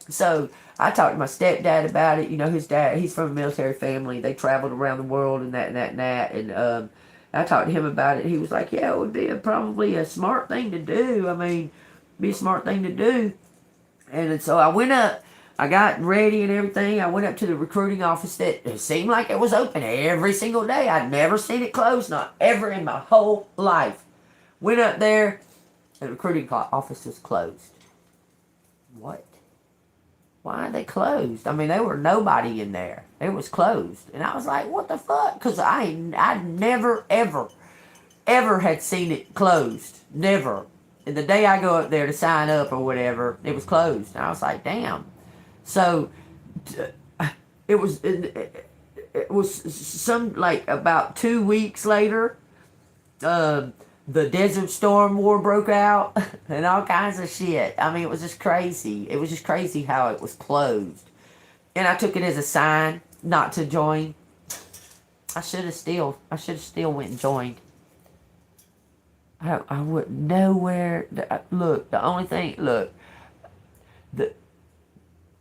so I talked to my stepdad about it. You know, his dad, he's from a military family. They traveled around the world and that. And I talked to him about it. He was like, yeah, it would be probably a smart thing to do. I mean, be a smart thing to do. And so I went up. I got ready and everything. I went up to the recruiting office that it seemed like it was open every single day. I'd never seen it closed, not ever in my whole life. Went up there. The recruiting office was closed. What? Why are they closed? I mean, there were nobody in there. It was closed. And I was like, what the fuck? Because I never, ever had seen it closed. Never. And the day I go up there to sign up or whatever, it was closed. And I was like, damn. So, it was some, like, about 2 weeks later, the Desert Storm War broke out and all kinds of shit. I mean, it was just crazy. It was just crazy how it was closed. And I took it as a sign not to join. I should have still went and joined. I wouldn't know where. Look, the only thing,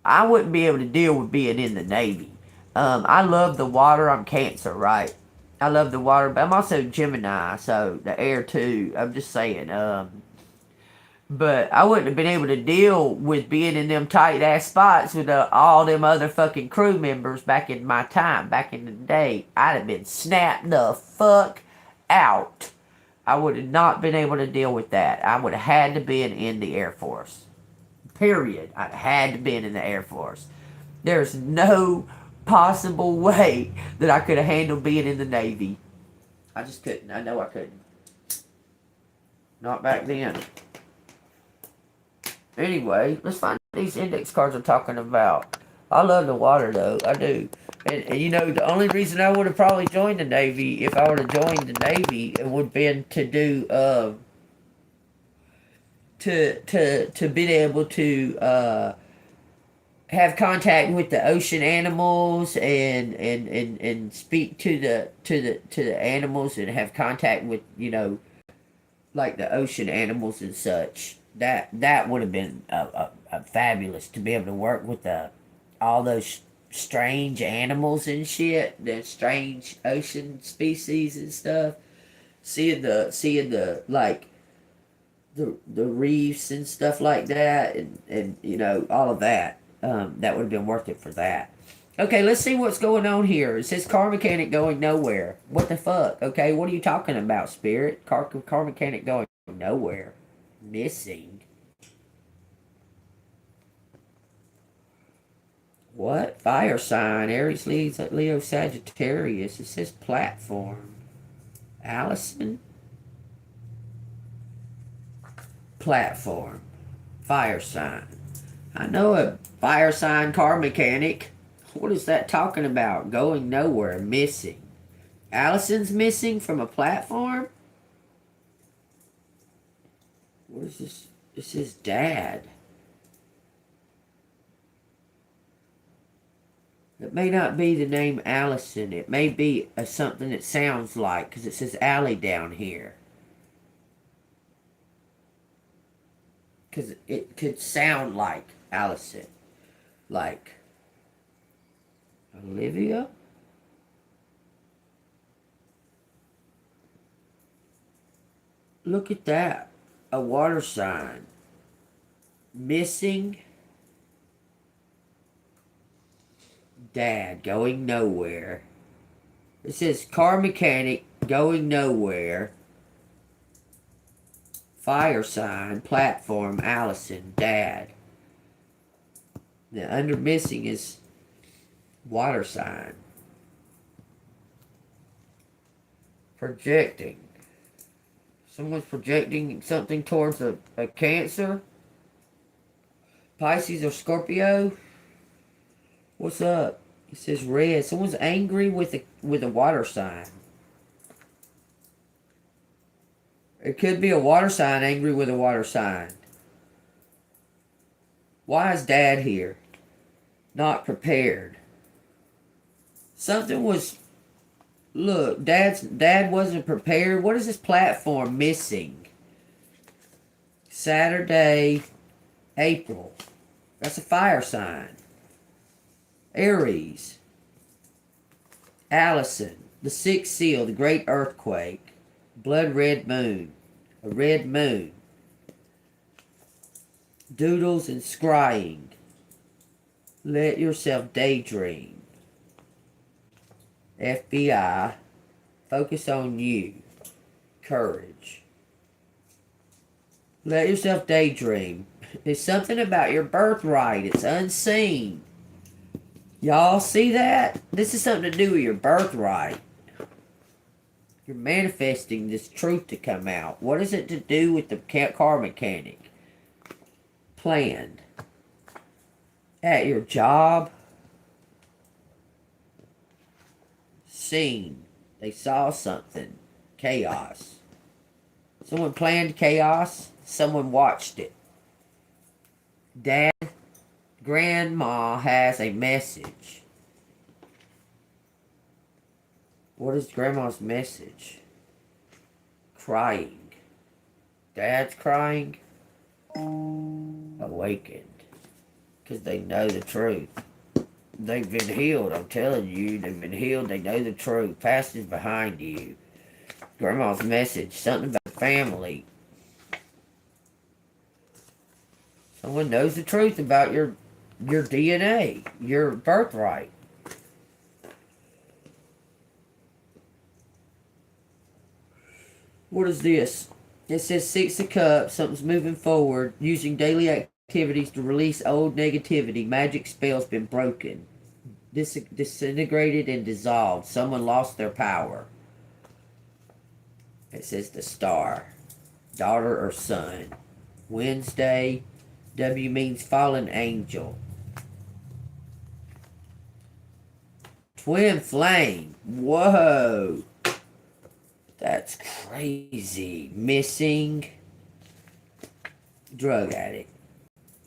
I wouldn't be able to deal with being in the Navy. I love the water. I'm Cancer, right? I love the water, but I'm also Gemini, so the air too. I'm just saying. But I wouldn't have been able to deal with being in them tight ass spots with all them other fucking crew members back in my time, back in the day. I'd have been snapped the fuck out. I would have not been able to deal with that. I would have had to been in the Air Force. Period. I had to been in the Air Force. There's no possible way that I could have handled being in the Navy. I just couldn't. I know I couldn't. Not back then. Anyway, let's find these index cards I'm talking about. I love the water though. I do. And you know, the only reason I would have probably joined the Navy, if I would have joined the Navy, it would have been to do to be able to have contact with the ocean animals and speak to the animals and have contact with, you know, like the ocean animals and such. That would have been a fabulous to be able to work with the all those strange animals and shit, the strange ocean species and stuff. Seeing the like the reefs and stuff like that, and you know, all of that. That would have been worth it for that. Okay, let's see what's going on here. It says car mechanic going nowhere. What the fuck? Okay, what are you talking about, Spirit? Car mechanic going nowhere. Missing. What? Fire sign. Aries, Leo, Sagittarius. It says platform. Allison? Platform. Fire sign. I know a fire sign car mechanic. What is that talking about? Going nowhere. Missing. Allison's missing from a platform? What is this? This is Dad. It may not be the name Allison. It may be something that sounds like, because it says Allie down here. Because it could sound like Allison. Like Olivia? Look at that. A water sign. Missing. Dad going nowhere. It says car mechanic going nowhere. Fire sign, platform, Allison, Dad. The under missing is water sign. Projecting. Someone's projecting something towards a Cancer. Pisces or Scorpio. What's up? It says red. Someone's angry with a water sign. It could be a water sign angry with a water sign. Why is Dad here? Not prepared. Something was... Look, Dad wasn't prepared. What is this platform missing? Saturday, April. That's a fire sign. Aries. Allison. The sixth seal, the great earthquake. Blood red moon. A red moon. Doodles and scrying. Let yourself daydream. FBI. Focus on you. Courage. Let yourself daydream. It's something about your birthright. It's unseen. Y'all see that? This is something to do with your birthright. You're manifesting this truth to come out. What is it to do with the car mechanic? Planned. At your job. Seen. They saw something. Chaos. Someone planned chaos. Someone watched it. Dad. Grandma has a message. What is Grandma's message? Crying. Dad's crying. Awakened. Because they know the truth. They've been healed. I'm telling you, they've been healed. They know the truth. Past is behind you. Grandma's message. Something about family. Someone knows the truth about your DNA. Your birthright. What is this? It says Six of Cups. Something's moving forward. Using daily activities to release old negativity. Magic spells been broken. Disintegrated and dissolved. Someone lost their power. It says the Star. Daughter or son. Wednesday. W means fallen angel. Twin flame. Whoa. That's crazy. Missing. Drug addict.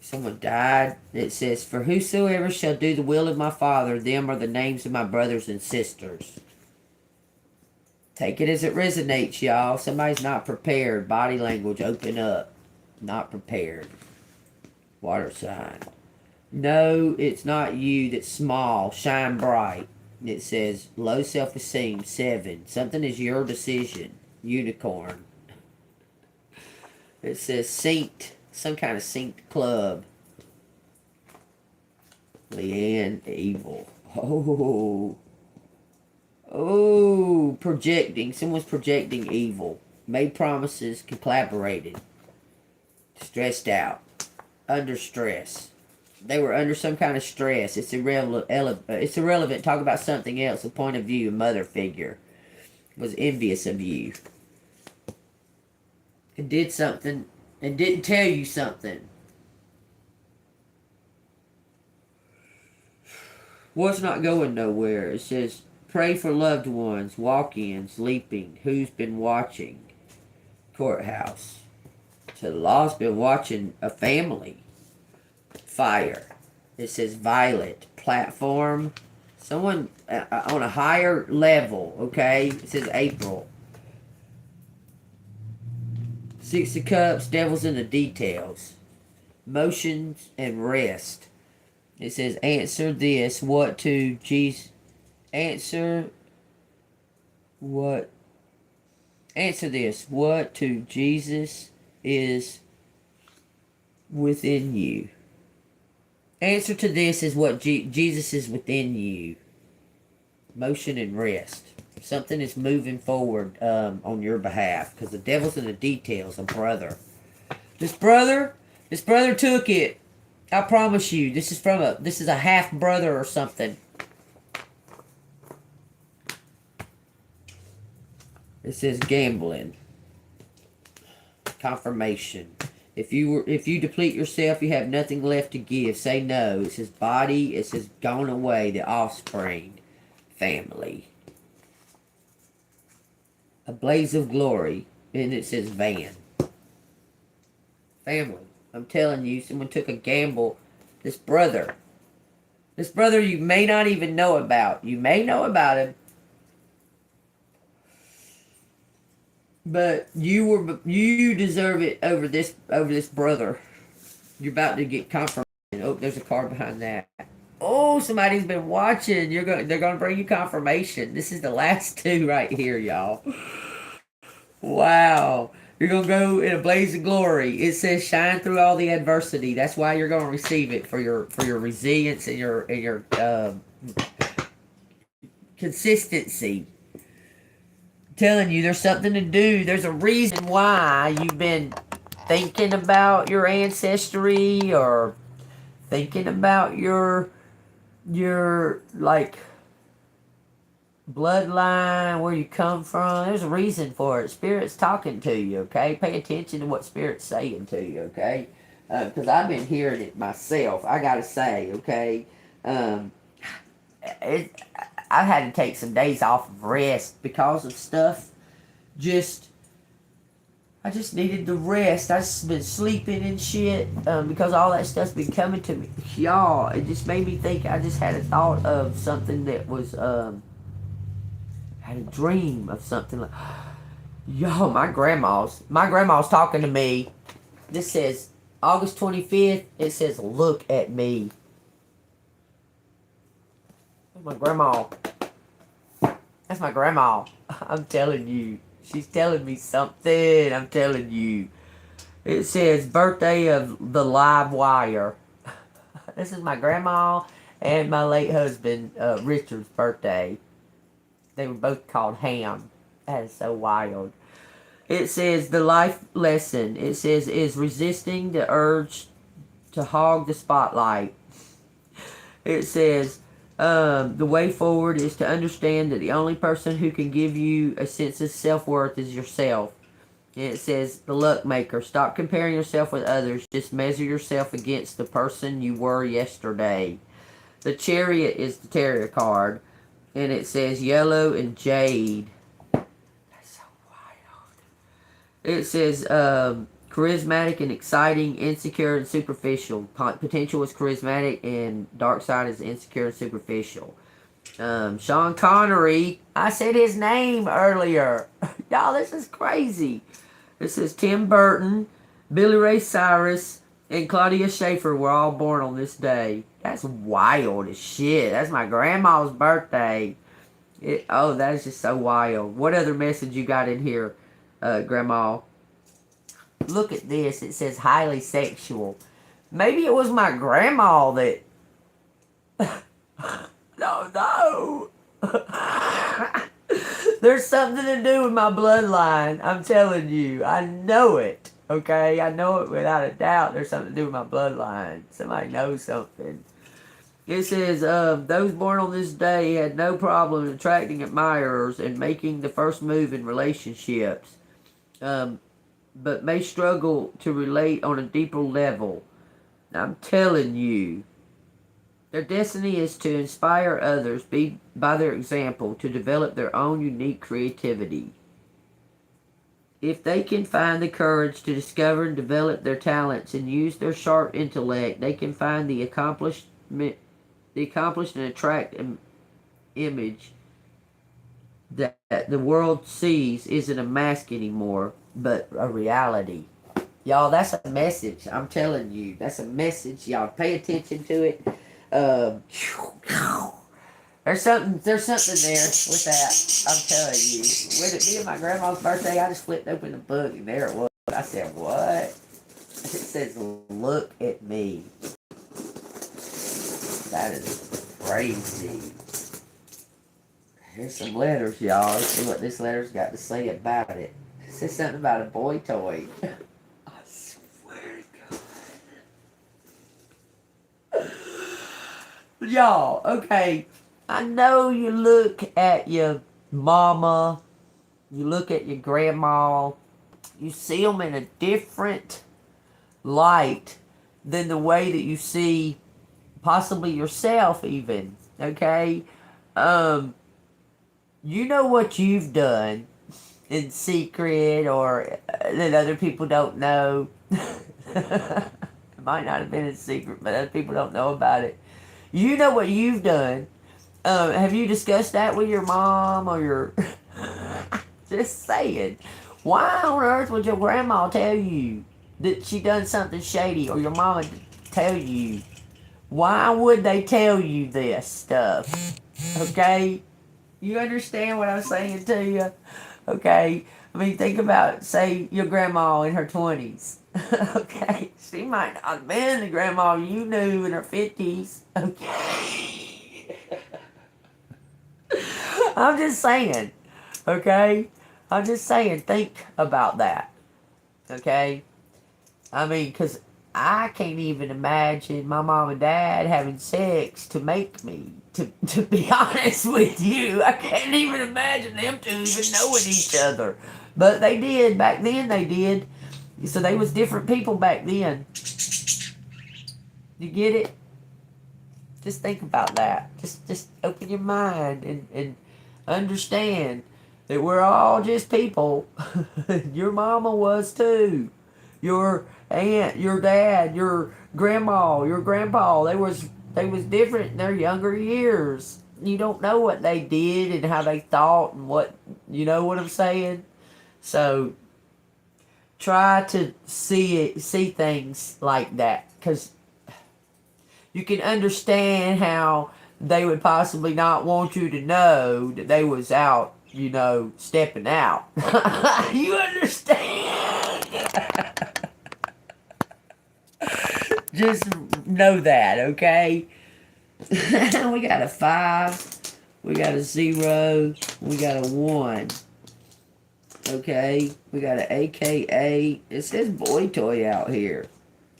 Someone died. It says, for whosoever shall do the will of my Father, them are the names of my brothers and sisters. Take it as it resonates, y'all. Somebody's not prepared. Body language, open up. Not prepared. Water sign. No, it's not you that's small. Shine bright. It says, low self-esteem, 7. Something is your decision. Unicorn. It says, synced. Some kind of synced club. Leanne, evil. Oh. Oh, projecting. Someone's projecting evil. Made promises, collaborated. Stressed out. Under stress. They were under some kind of stress. It's irrelevant. Talk about something else. A point of view. A mother figure. Was envious of you. And did something. And didn't tell you something. What's not going nowhere? It says, pray for loved ones. Walk-ins. Leaping. Who's been watching? Courthouse. So the law's been watching a family. Fire. It says violet. Platform. Someone on a higher level. Okay. It says April. 6 of Cups. Devil's in the details. Motions and rest. It says answer this. What to Jesus. Answer. What. Answer this. What to Jesus is within you. Answer to this is what Jesus is within you. Motion and rest. Something is moving forward on your behalf. Because the devil's in the details. A brother. This brother took it. I promise you. This is a half brother or something. It says gambling. Confirmation. If you deplete yourself, you have nothing left to give. Say no. It says body. It says gone away. The offspring. Family. A blaze of glory. And it says van. Family. I'm telling you, someone took a gamble. This brother you may not even know about. You may know about him. But you deserve it over this brother. You're about to get confirmation. Oh, there's a card behind that. Oh, somebody's been watching. They're gonna bring you confirmation. This is the last two right here, y'all. Wow. You're gonna go in a blaze of glory. It says shine through all the adversity. That's why you're gonna receive it for your resilience and your consistency. Telling you there's something to do. There's a reason why you've been thinking about your ancestry or thinking about your like bloodline, where you come from. There's a reason for it. Spirit's talking to you, okay? Pay attention to what Spirit's saying to you, okay? Because I've been hearing it myself, I gotta say, okay? I've had to take some days off of rest because of stuff. I just needed the rest. I just been sleeping and shit because all that stuff's been coming to me. Y'all, it just made me think. I just had a thought of something that was, had a dream of something like, yo, my grandma's talking to me. This says August 25th. It says, look at me. My grandma. That's my grandma. I'm telling you. She's telling me something. I'm telling you. It says birthday of the live wire. This is my grandma and my late husband, Richard's birthday. They were both called Ham. That is so wild. It says the life lesson. It says is resisting the urge to hog the spotlight. It says the way forward is to understand that the only person who can give you a sense of self-worth is yourself. And it says the luck maker. Stop comparing yourself with others. Just measure yourself against the person you were yesterday. The chariot is the tarot card. And it says yellow and jade. That's so wild. It says charismatic and exciting, insecure and superficial. Potential is charismatic and dark side is insecure and superficial. Sean Connery. I said his name earlier. Y'all, this is crazy. This is Tim Burton, Billy Ray Cyrus, and Claudia Schiffer were all born on this day. That's wild as shit. That's my grandma's birthday. Oh, that is just so wild. What other message you got in here, Grandma? Look at this. It says highly sexual. Maybe it was my grandma that... No. There's something to do with my bloodline. I'm telling you. I know it. Okay? I know it without a doubt. There's something to do with my bloodline. Somebody knows something. It says, those born on this day had no problem attracting admirers and making the first move in relationships. But may struggle to relate on a deeper level. I'm telling you. Their destiny is to inspire others by their example to develop their own unique creativity. If they can find the courage to discover and develop their talents and use their sharp intellect, they can find the accomplished and attract image that the world sees isn't a mask anymore, but a reality. Y'all, that's a message. I'm telling you, that's a message. Y'all pay attention to it. There's something there with that. I'm telling you. With it being my grandma's birthday, I just flipped open the book and there it was. I said, what? It says, look at me. That is crazy. Here's some letters, y'all. Let's see what this letter's got to say about it. It says something about a boy toy. I swear to God. Y'all, okay, I know you look at your mama, you look at your grandma, you see them in a different light than the way that you see possibly yourself even, okay? You know what you've done in secret or that other people don't know. It might not have been in secret, but other people don't know about it. You know what you've done. Have you discussed that with your mom or your... Just saying. Why on earth would your grandma tell you that she done something shady or your mama tell you? Why would they tell you this stuff? Okay? You understand what I'm saying to you? Okay? I mean, think about, say, your grandma in her 20s. Okay? She might not have been the grandma you knew in her 50s. Okay? I'm just saying. Okay? I'm just saying, think about that. Okay? I mean, because I can't even imagine my mom and dad having sex to make me. To be honest with you, I can't even imagine them two even knowing each other. But they did. Back then they did. So they was different people back then. You get it? Just think about that. Just open your mind and understand that we're all just people. Your mama was too. Your aunt, your dad, your grandma, your grandpa, they was different in their younger years. You don't know what they did and how they thought and what, you know what I'm saying? So try to see things like that, because you can understand how they would possibly not want you to know that they was out, you know, stepping out. You understand? Just know that, okay? We got a 5, we got a 0, we got a 1. Okay, we got an AKA. It says boy toy out here.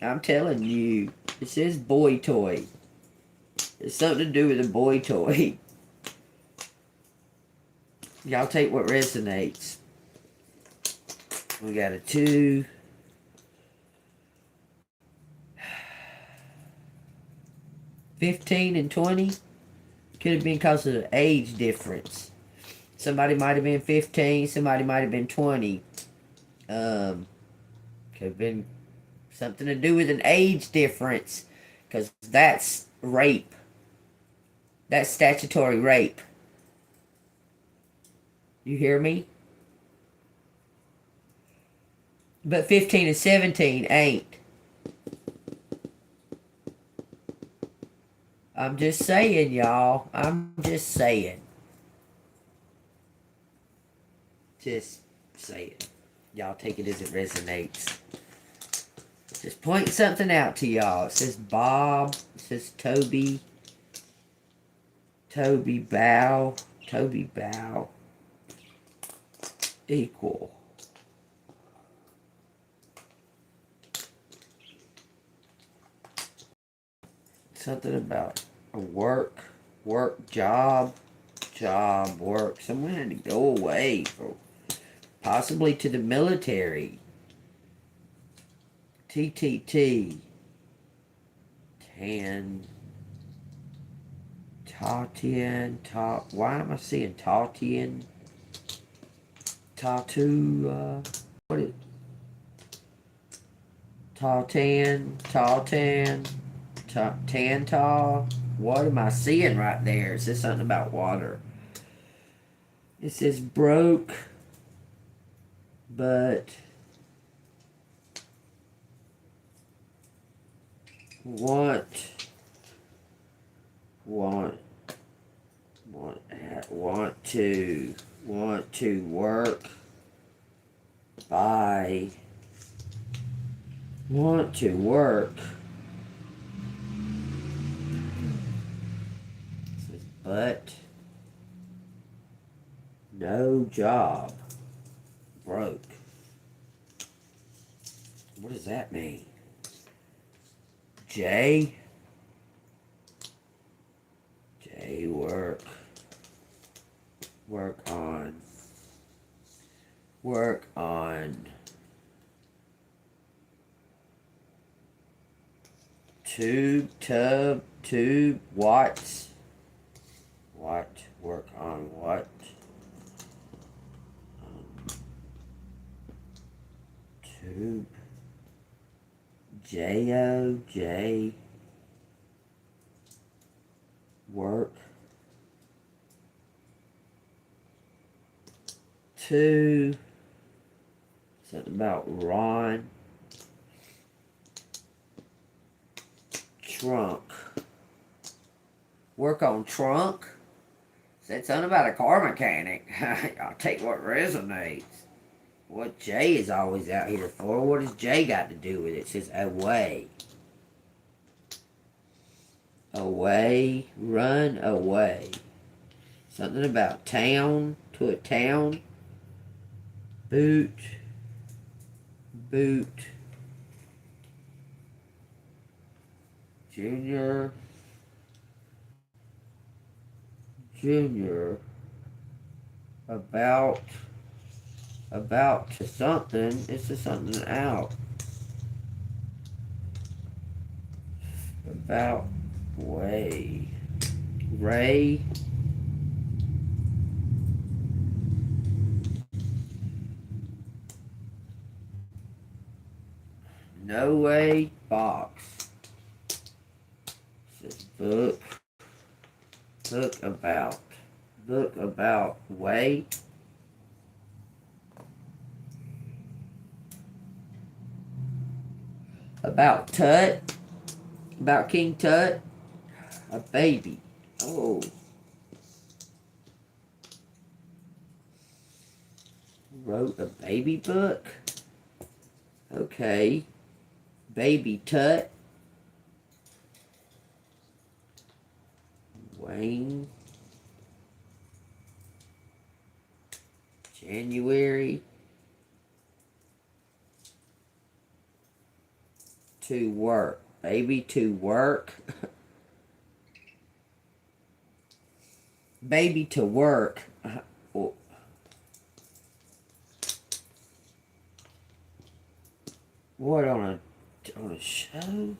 I'm telling you, it says boy toy. It's something to do with a boy toy. Y'all take what resonates. We got a 2. 15 and 20. Could have been because of the age difference. Somebody might have been 15, somebody might have been 20. Could have been something to do with an age difference. Because that's rape. That's statutory rape. You hear me? But 15 and 17 ain't. I'm just saying, y'all. I'm just saying. Just saying. Y'all take it as it resonates. Just pointing something out to y'all. It says Bob. It says Toby. Toby Bow. Toby Bow. Equal. Something about a work, job, work. Someone had to go away, for possibly to the military. TTT. Tan. Tatian. Why am I seeing Tatian? Tattoo. What is Tartan. Tantal. What am I seeing right there? It says something about water. It says broke, but want to work by want to work. But no job. Broke. What does that mean? J work. Work on. Tube, watts. What? Work on what? Tube. J. Work. To. Something about Ron. Trunk. Work on trunk. Said something about a car mechanic. I'll take what resonates. What Jay is always out here for. What has Jay got to do with it? It says away. Away. Run away. Something about town. To a town. Boot. Junior. About to something. It's a something out. About way. Ray. No way. Box. Says book. Book about. Way. About Tut. About King Tut. A baby. Oh. Wrote a baby book. Okay. Baby Tut. Wayne. January. To work. Baby to work. Baby to work. What on a show?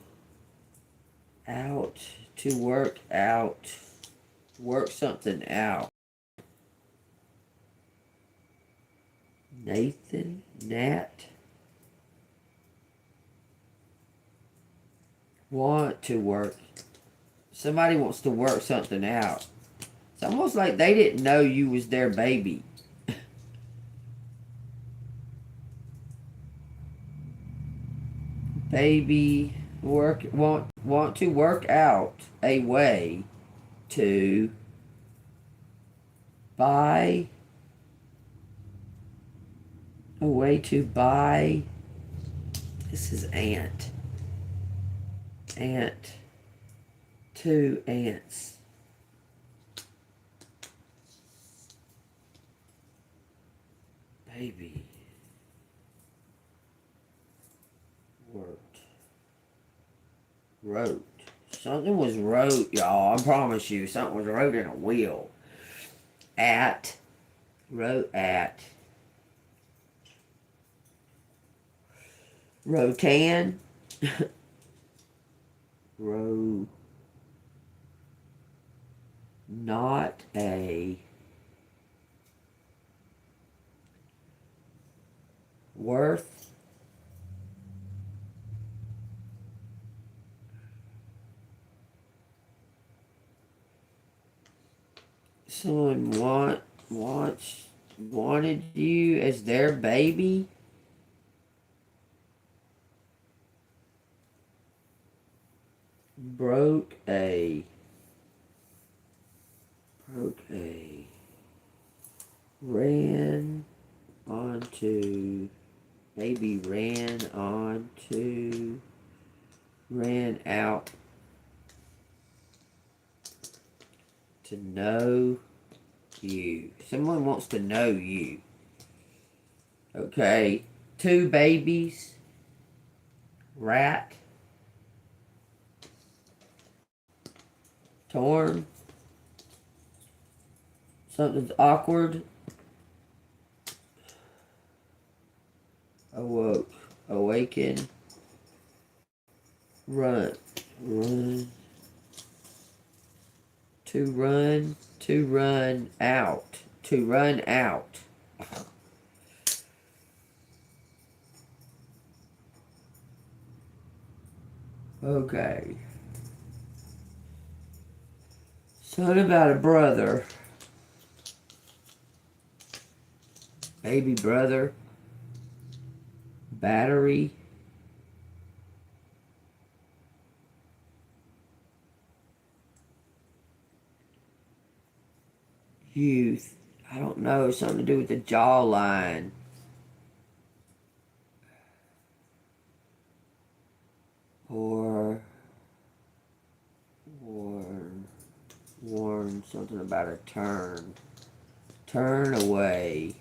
Out to work out. Work something out. Nathan, Nat. Want to work. Somebody wants to work something out. It's almost like they didn't know you was their baby. Baby, want to work out a way to buy this is ant. Ant. Two ants. Baby. Wrote. Something was wrote, y'all. I promise you. Something was wrote in a wheel. At. Wrote at. Rotan. Not a worth someone wanted you as their baby. Broke a ran onto maybe ran onto ran out to know you. Someone wants to know you. Okay. Two babies. Rat. Torn. Something's awkward. Awoke. Awaken. Run. Run. To run. To run out. To run out. Okay. Something about a brother. Baby brother. Battery. Youth. I don't know. Something to do with the jawline. Or warn. Something about a turn. Turn away.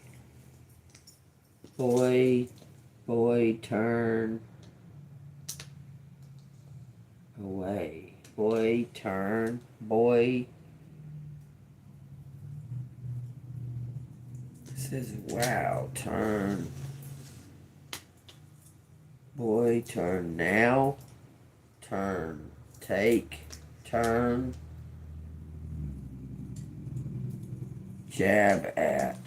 Boy, turn away. Boy, turn. Boy. It says, wow, turn. Boy, turn now. Turn. Take. Turn. Jab at.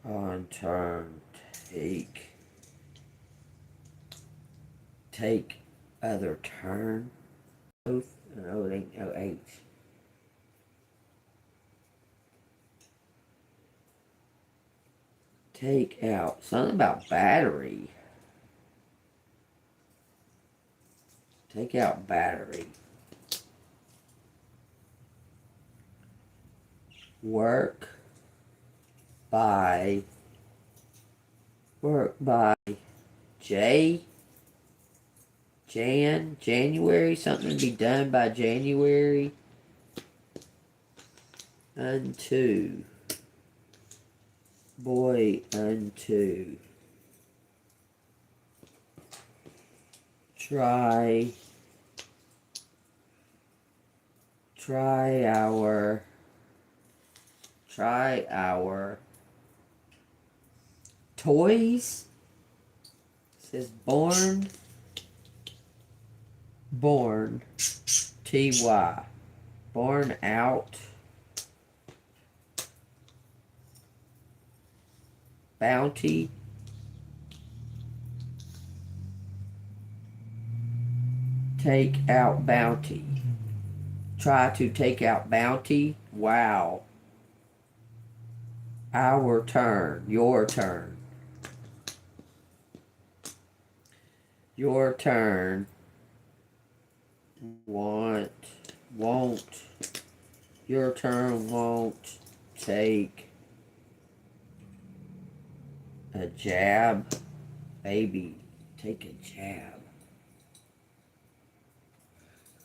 On turn. Take other turn. Both. No, it ain't no H. Take out. Something about battery. Take out battery. Work by January, something to be done by January. Unto. Boy, unto. Try our toys. It says born Born. T-Y. Born out. Bounty. Take out bounty. Try to take out bounty. Wow. Our turn. Your turn. Your turn. Want. Won't. Your turn won't take a jab. Baby, take a jab.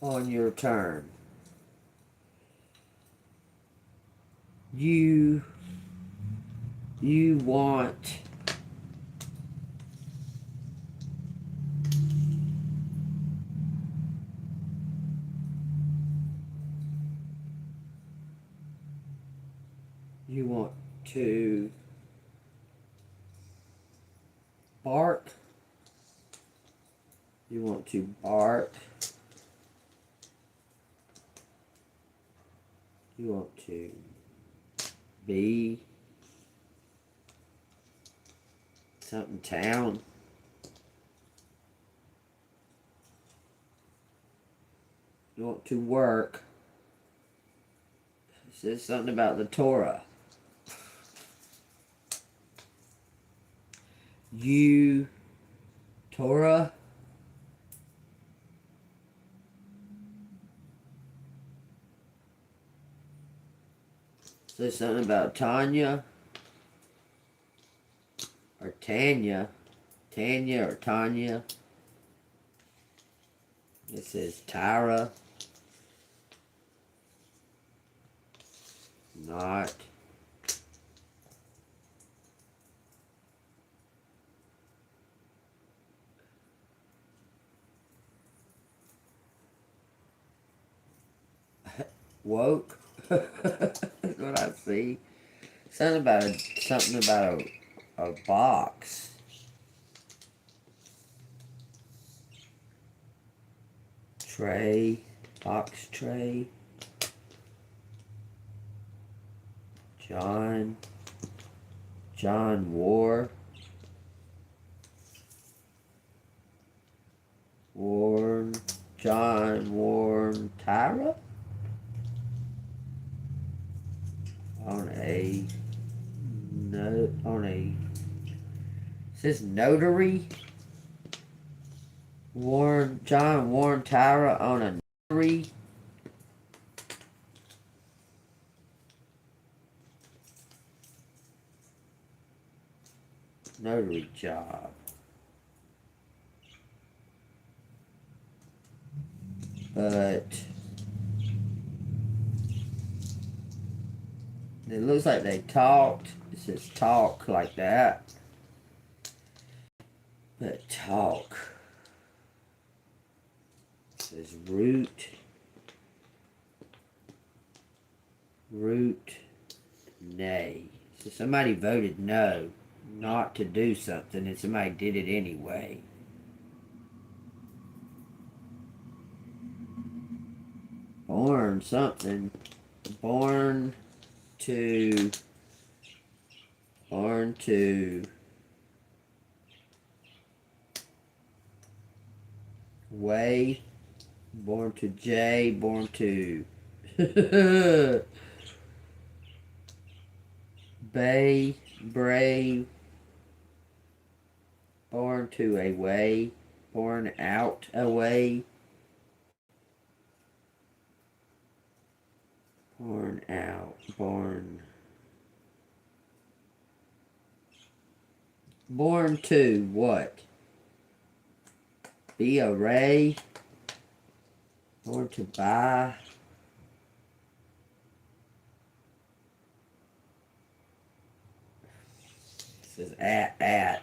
On your turn. You want to bark. You want to bark. You want to be something town. You want to work. It says something about the Torah. You Torah. Says something about Tanya or Tanya. Tanya or Tanya. It says Tyra. Not. Woke. That's what I see. Something about a box. Tray. Box tray. John wore. John worn Tyra? It says notary. John warned Tyra on a notary. Notary job. But it looks like they talked. It says talk like that. But talk. It says root. Nay. So somebody voted no, not to do something, and somebody did it anyway. Born something. Born to way. Born to J. Born to Bay. Brave. Born to a way. Born out away. Born out. Born to what? Be a ray. Born to buy. It says at.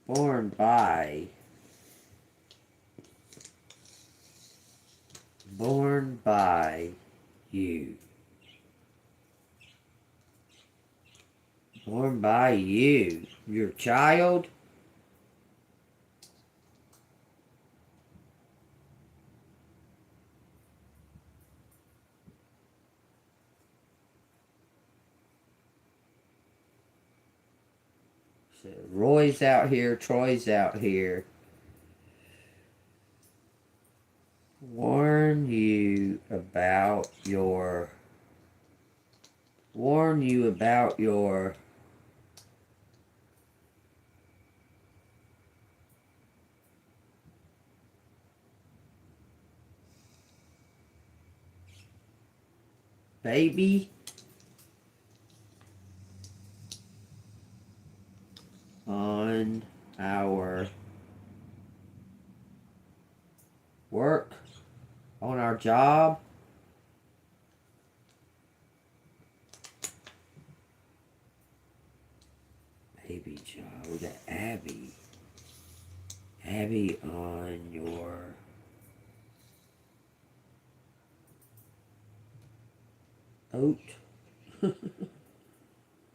Born by. Born by you. Born by you. Your child. So Roy's out here. Troy's out here. Warn you about your baby on our work, on our job. Baby job. We got Abby. Abby on your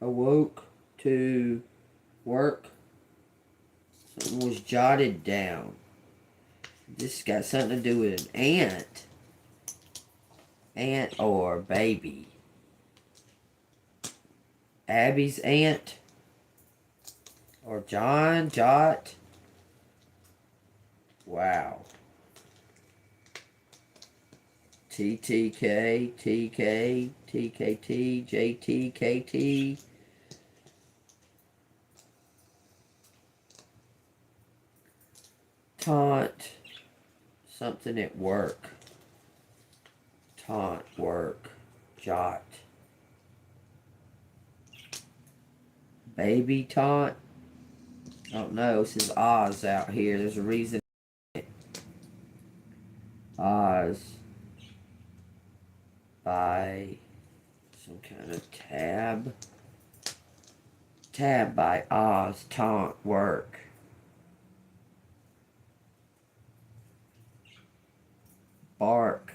awoke to work. Something was jotted down. This got something to do with an aunt or baby. Abby's aunt or John Jot. Wow. TTK, TK, TKT, JTKT. Taunt. Something at work. Taunt, work, jot. Baby taunt. I don't know. This is Oz out here. There's a reason. Oz. By some kind of tab. Tab by Oz. Taunt, work. Bark.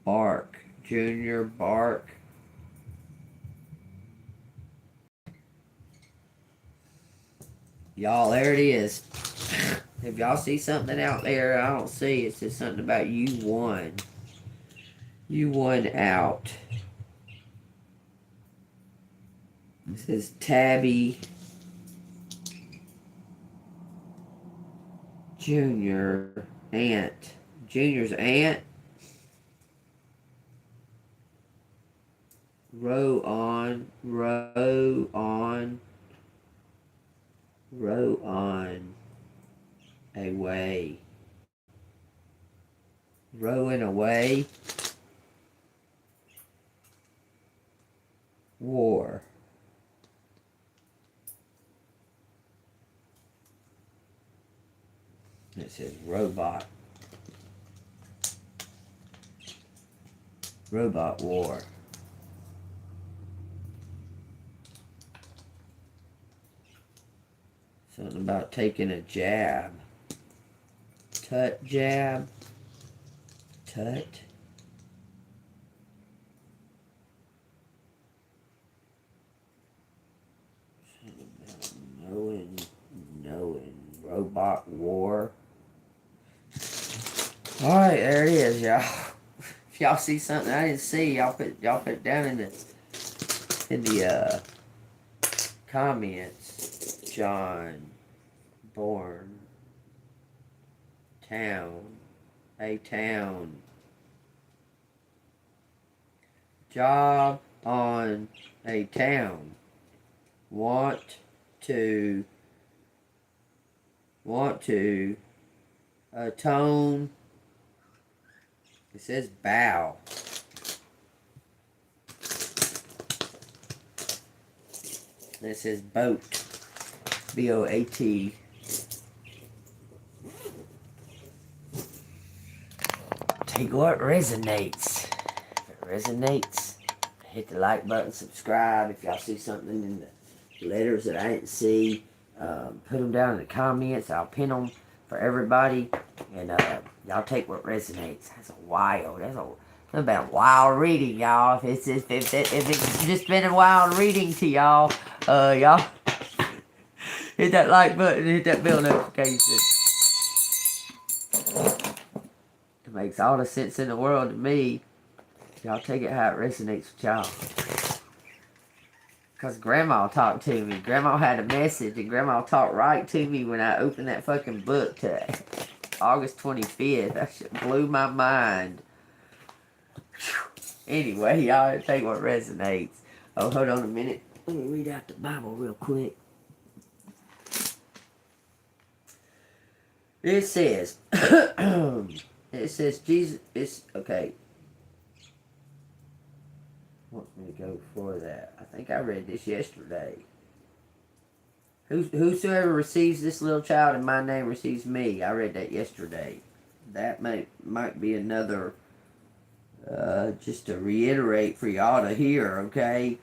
Bark. Junior bark. Y'all, there it is. If y'all see something out there I don't see, it says something about you won. You won out. It says Tabby Junior aunt. Junior's aunt. Row on away. Rowing away. War. It says robot. Robot war. Something about taking a jab. Tut jab. Tut. Something about knowing. Robot war. Alright, there it is, y'all. If y'all see something I didn't see, y'all put it down in the comments. John, born, town, a town, job on a town, want to atone. It says bow. And it says boat. B-O-A-T. Take what resonates. If it resonates, hit the like button, subscribe. If y'all see something in the letters that I didn't see, put them down in the comments. I'll pin them for everybody. And y'all take what resonates. That's about wild reading, y'all. If it's just been a wild reading to y'all, y'all hit that like button, hit that bell notification. It makes all the sense in the world to me. Y'all take it how it resonates with y'all. Because Grandma talked to me. Grandma had a message, and Grandma talked right to me when I opened that fucking book to August 25th. That shit blew my mind. Anyway, y'all take what resonates. Oh, hold on a minute. Let me read out the Bible real quick. It says, Jesus, it's, okay. Want me to go for that? I think I read this yesterday. Whosoever receives this little child in my name receives me. I read that yesterday. That might be another, just to reiterate for y'all to hear, okay?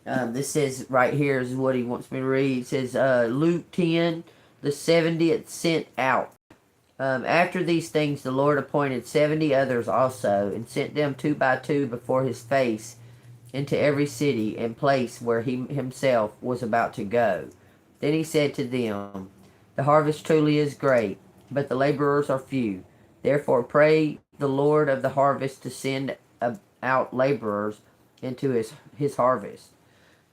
This says right here is what he wants me to read. It says, Luke 10, the 70th sent out. After these things the Lord appointed 70 others also, and sent them 2 by 2 before his face into every city and place where he himself was about to go. Then he said to them, the harvest truly is great, but the laborers are few. Therefore pray the Lord of the harvest to send out laborers into his harvest.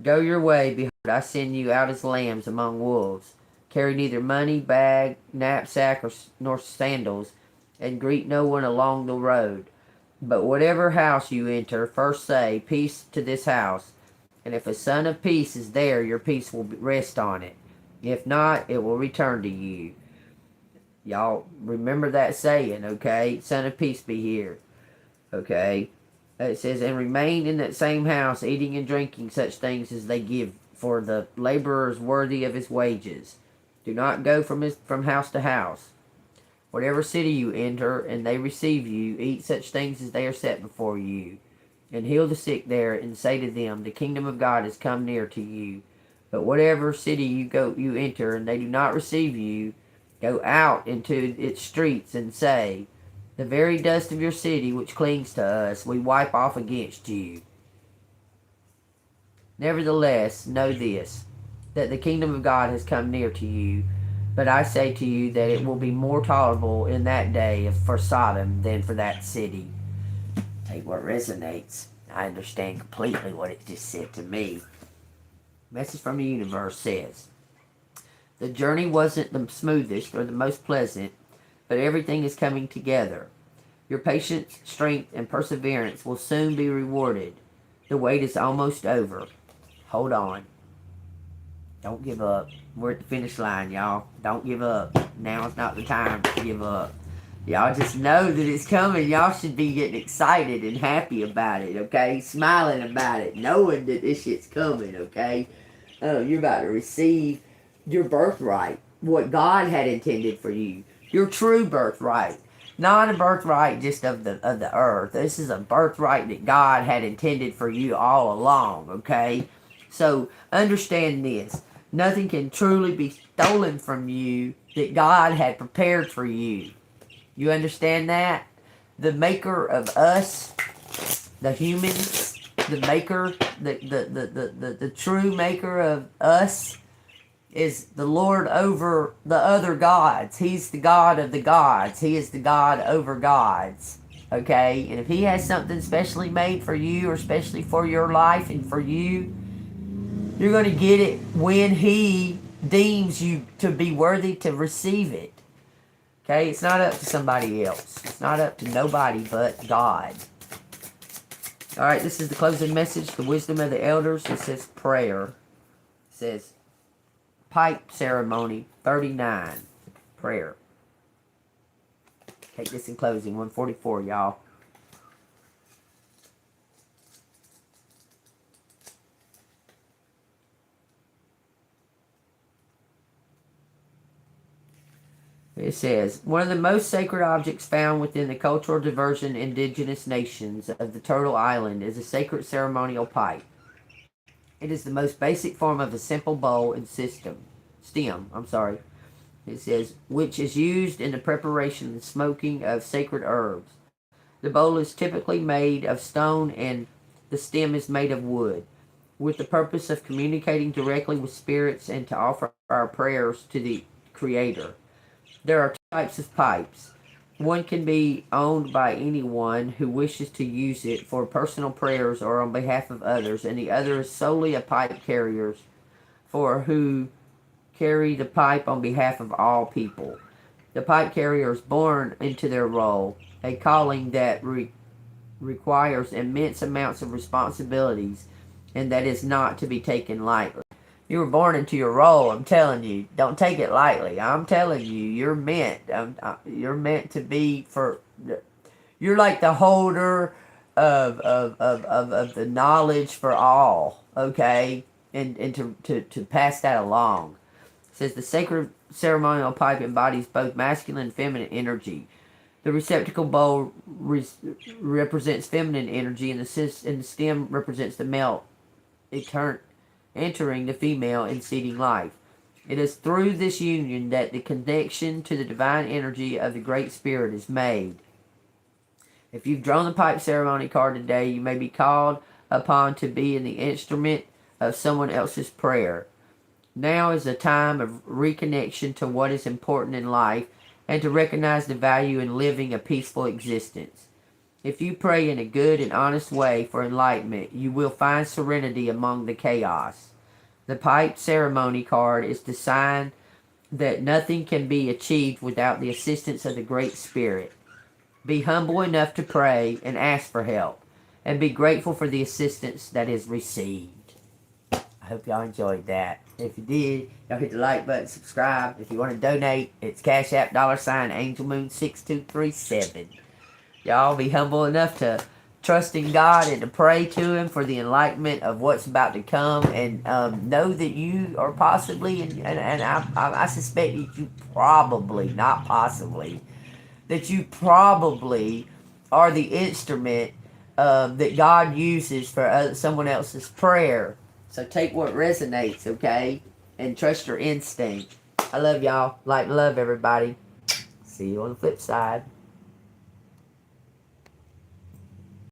Go your way, behold, I send you out as lambs among wolves. Carry neither money, bag, knapsack, nor sandals, and greet no one along the road. But whatever house you enter, first say, peace to this house. And if a son of peace is there, your peace will rest on it. If not, it will return to you. Y'all remember that saying, okay? Son of peace be here. Okay? It says, and remain in that same house, eating and drinking such things as they give, for the laborer is worthy of his wages. Do not go from house to house. Whatever city you enter, and they receive you, eat such things as they are set before you. And heal the sick there, and say to them, the kingdom of God has come near to you. But whatever city you enter, and they do not receive you, go out into its streets, and say, the very dust of your city which clings to us, we wipe off against you. Nevertheless, know this, that the kingdom of God has come near to you. But I say to you that it will be more tolerable in that day for Sodom than for that city. Take what resonates. I understand completely what it just said to me. Message from the Universe says, the journey wasn't the smoothest or the most pleasant, but everything is coming together. Your patience, strength, and perseverance will soon be rewarded. The wait is almost over. Hold on. Don't give up. We're at the finish line, y'all. Don't give up. Now is not the time to give up. Y'all just know that it's coming. Y'all should be getting excited and happy about it, okay? Smiling about it, knowing that this shit's coming, okay? You're about to receive your birthright, what God had intended for you. Your true birthright. Not a birthright just of the earth. This is a birthright that God had intended for you all along, okay? So understand this. Nothing can truly be stolen from you that God had prepared for you. You understand that? The maker of us, the humans, the maker, the true maker of us is the Lord over the other gods. He's the God of the gods. He is the God over gods. Okay? And if he has something specially made for you, or especially for your life and for you, you're going to get it when he deems you to be worthy to receive it. Okay? It's not up to somebody else. It's not up to nobody but God. Alright, this is the closing message. The wisdom of the elders. It says prayer. It says pipe ceremony 39. Prayer. Take this in closing. 144, y'all. It says, one of the most sacred objects found within the cultural diversion indigenous nations of the Turtle Island is a sacred ceremonial pipe. It is the most basic form of a simple bowl and stem. It says, which is used in the preparation and smoking of sacred herbs. The bowl is typically made of stone and the stem is made of wood, with the purpose of communicating directly with spirits and to offer our prayers to the Creator. There are two types of pipes. One can be owned by anyone who wishes to use it for personal prayers or on behalf of others, and the other is solely a pipe carrier for who carry the pipe on behalf of all people. The pipe carrier is born into their role, a calling that requires immense amounts of responsibilities and that is not to be taken lightly. You were born into your role. I'm telling you, don't take it lightly. I'm telling you, you're meant to be for. You're like the holder of the knowledge for all. Okay, and to pass that along. It says the sacred ceremonial pipe embodies both masculine and feminine energy. The receptacle bowl represents feminine energy, and the stem represents the male entering the female and seeding life. It is through this union that the connection to the divine energy of the Great Spirit is made. If you've drawn the pipe ceremony card today, you may be called upon to be in the instrument of someone else's prayer. Now is a time of reconnection to what is important in life and to recognize the value in living a peaceful existence. If you pray in a good and honest way for enlightenment, you will find serenity among the chaos. The pipe ceremony card is the sign that nothing can be achieved without the assistance of the Great Spirit. Be humble enough to pray and ask for help, and be grateful for the assistance that is received. I hope y'all enjoyed that. If you did, y'all hit the like button, subscribe. If you want to donate, it's Cash App $AngelMoon6237. Y'all be humble enough to trust in God and to pray to Him for the enlightenment of what's about to come, and know that you are possibly, and I suspect that you probably, not possibly, that you probably are the instrument that God uses for someone else's prayer. So take what resonates, okay? And trust your instinct. I love y'all. Light and love, everybody. See you on the flip side.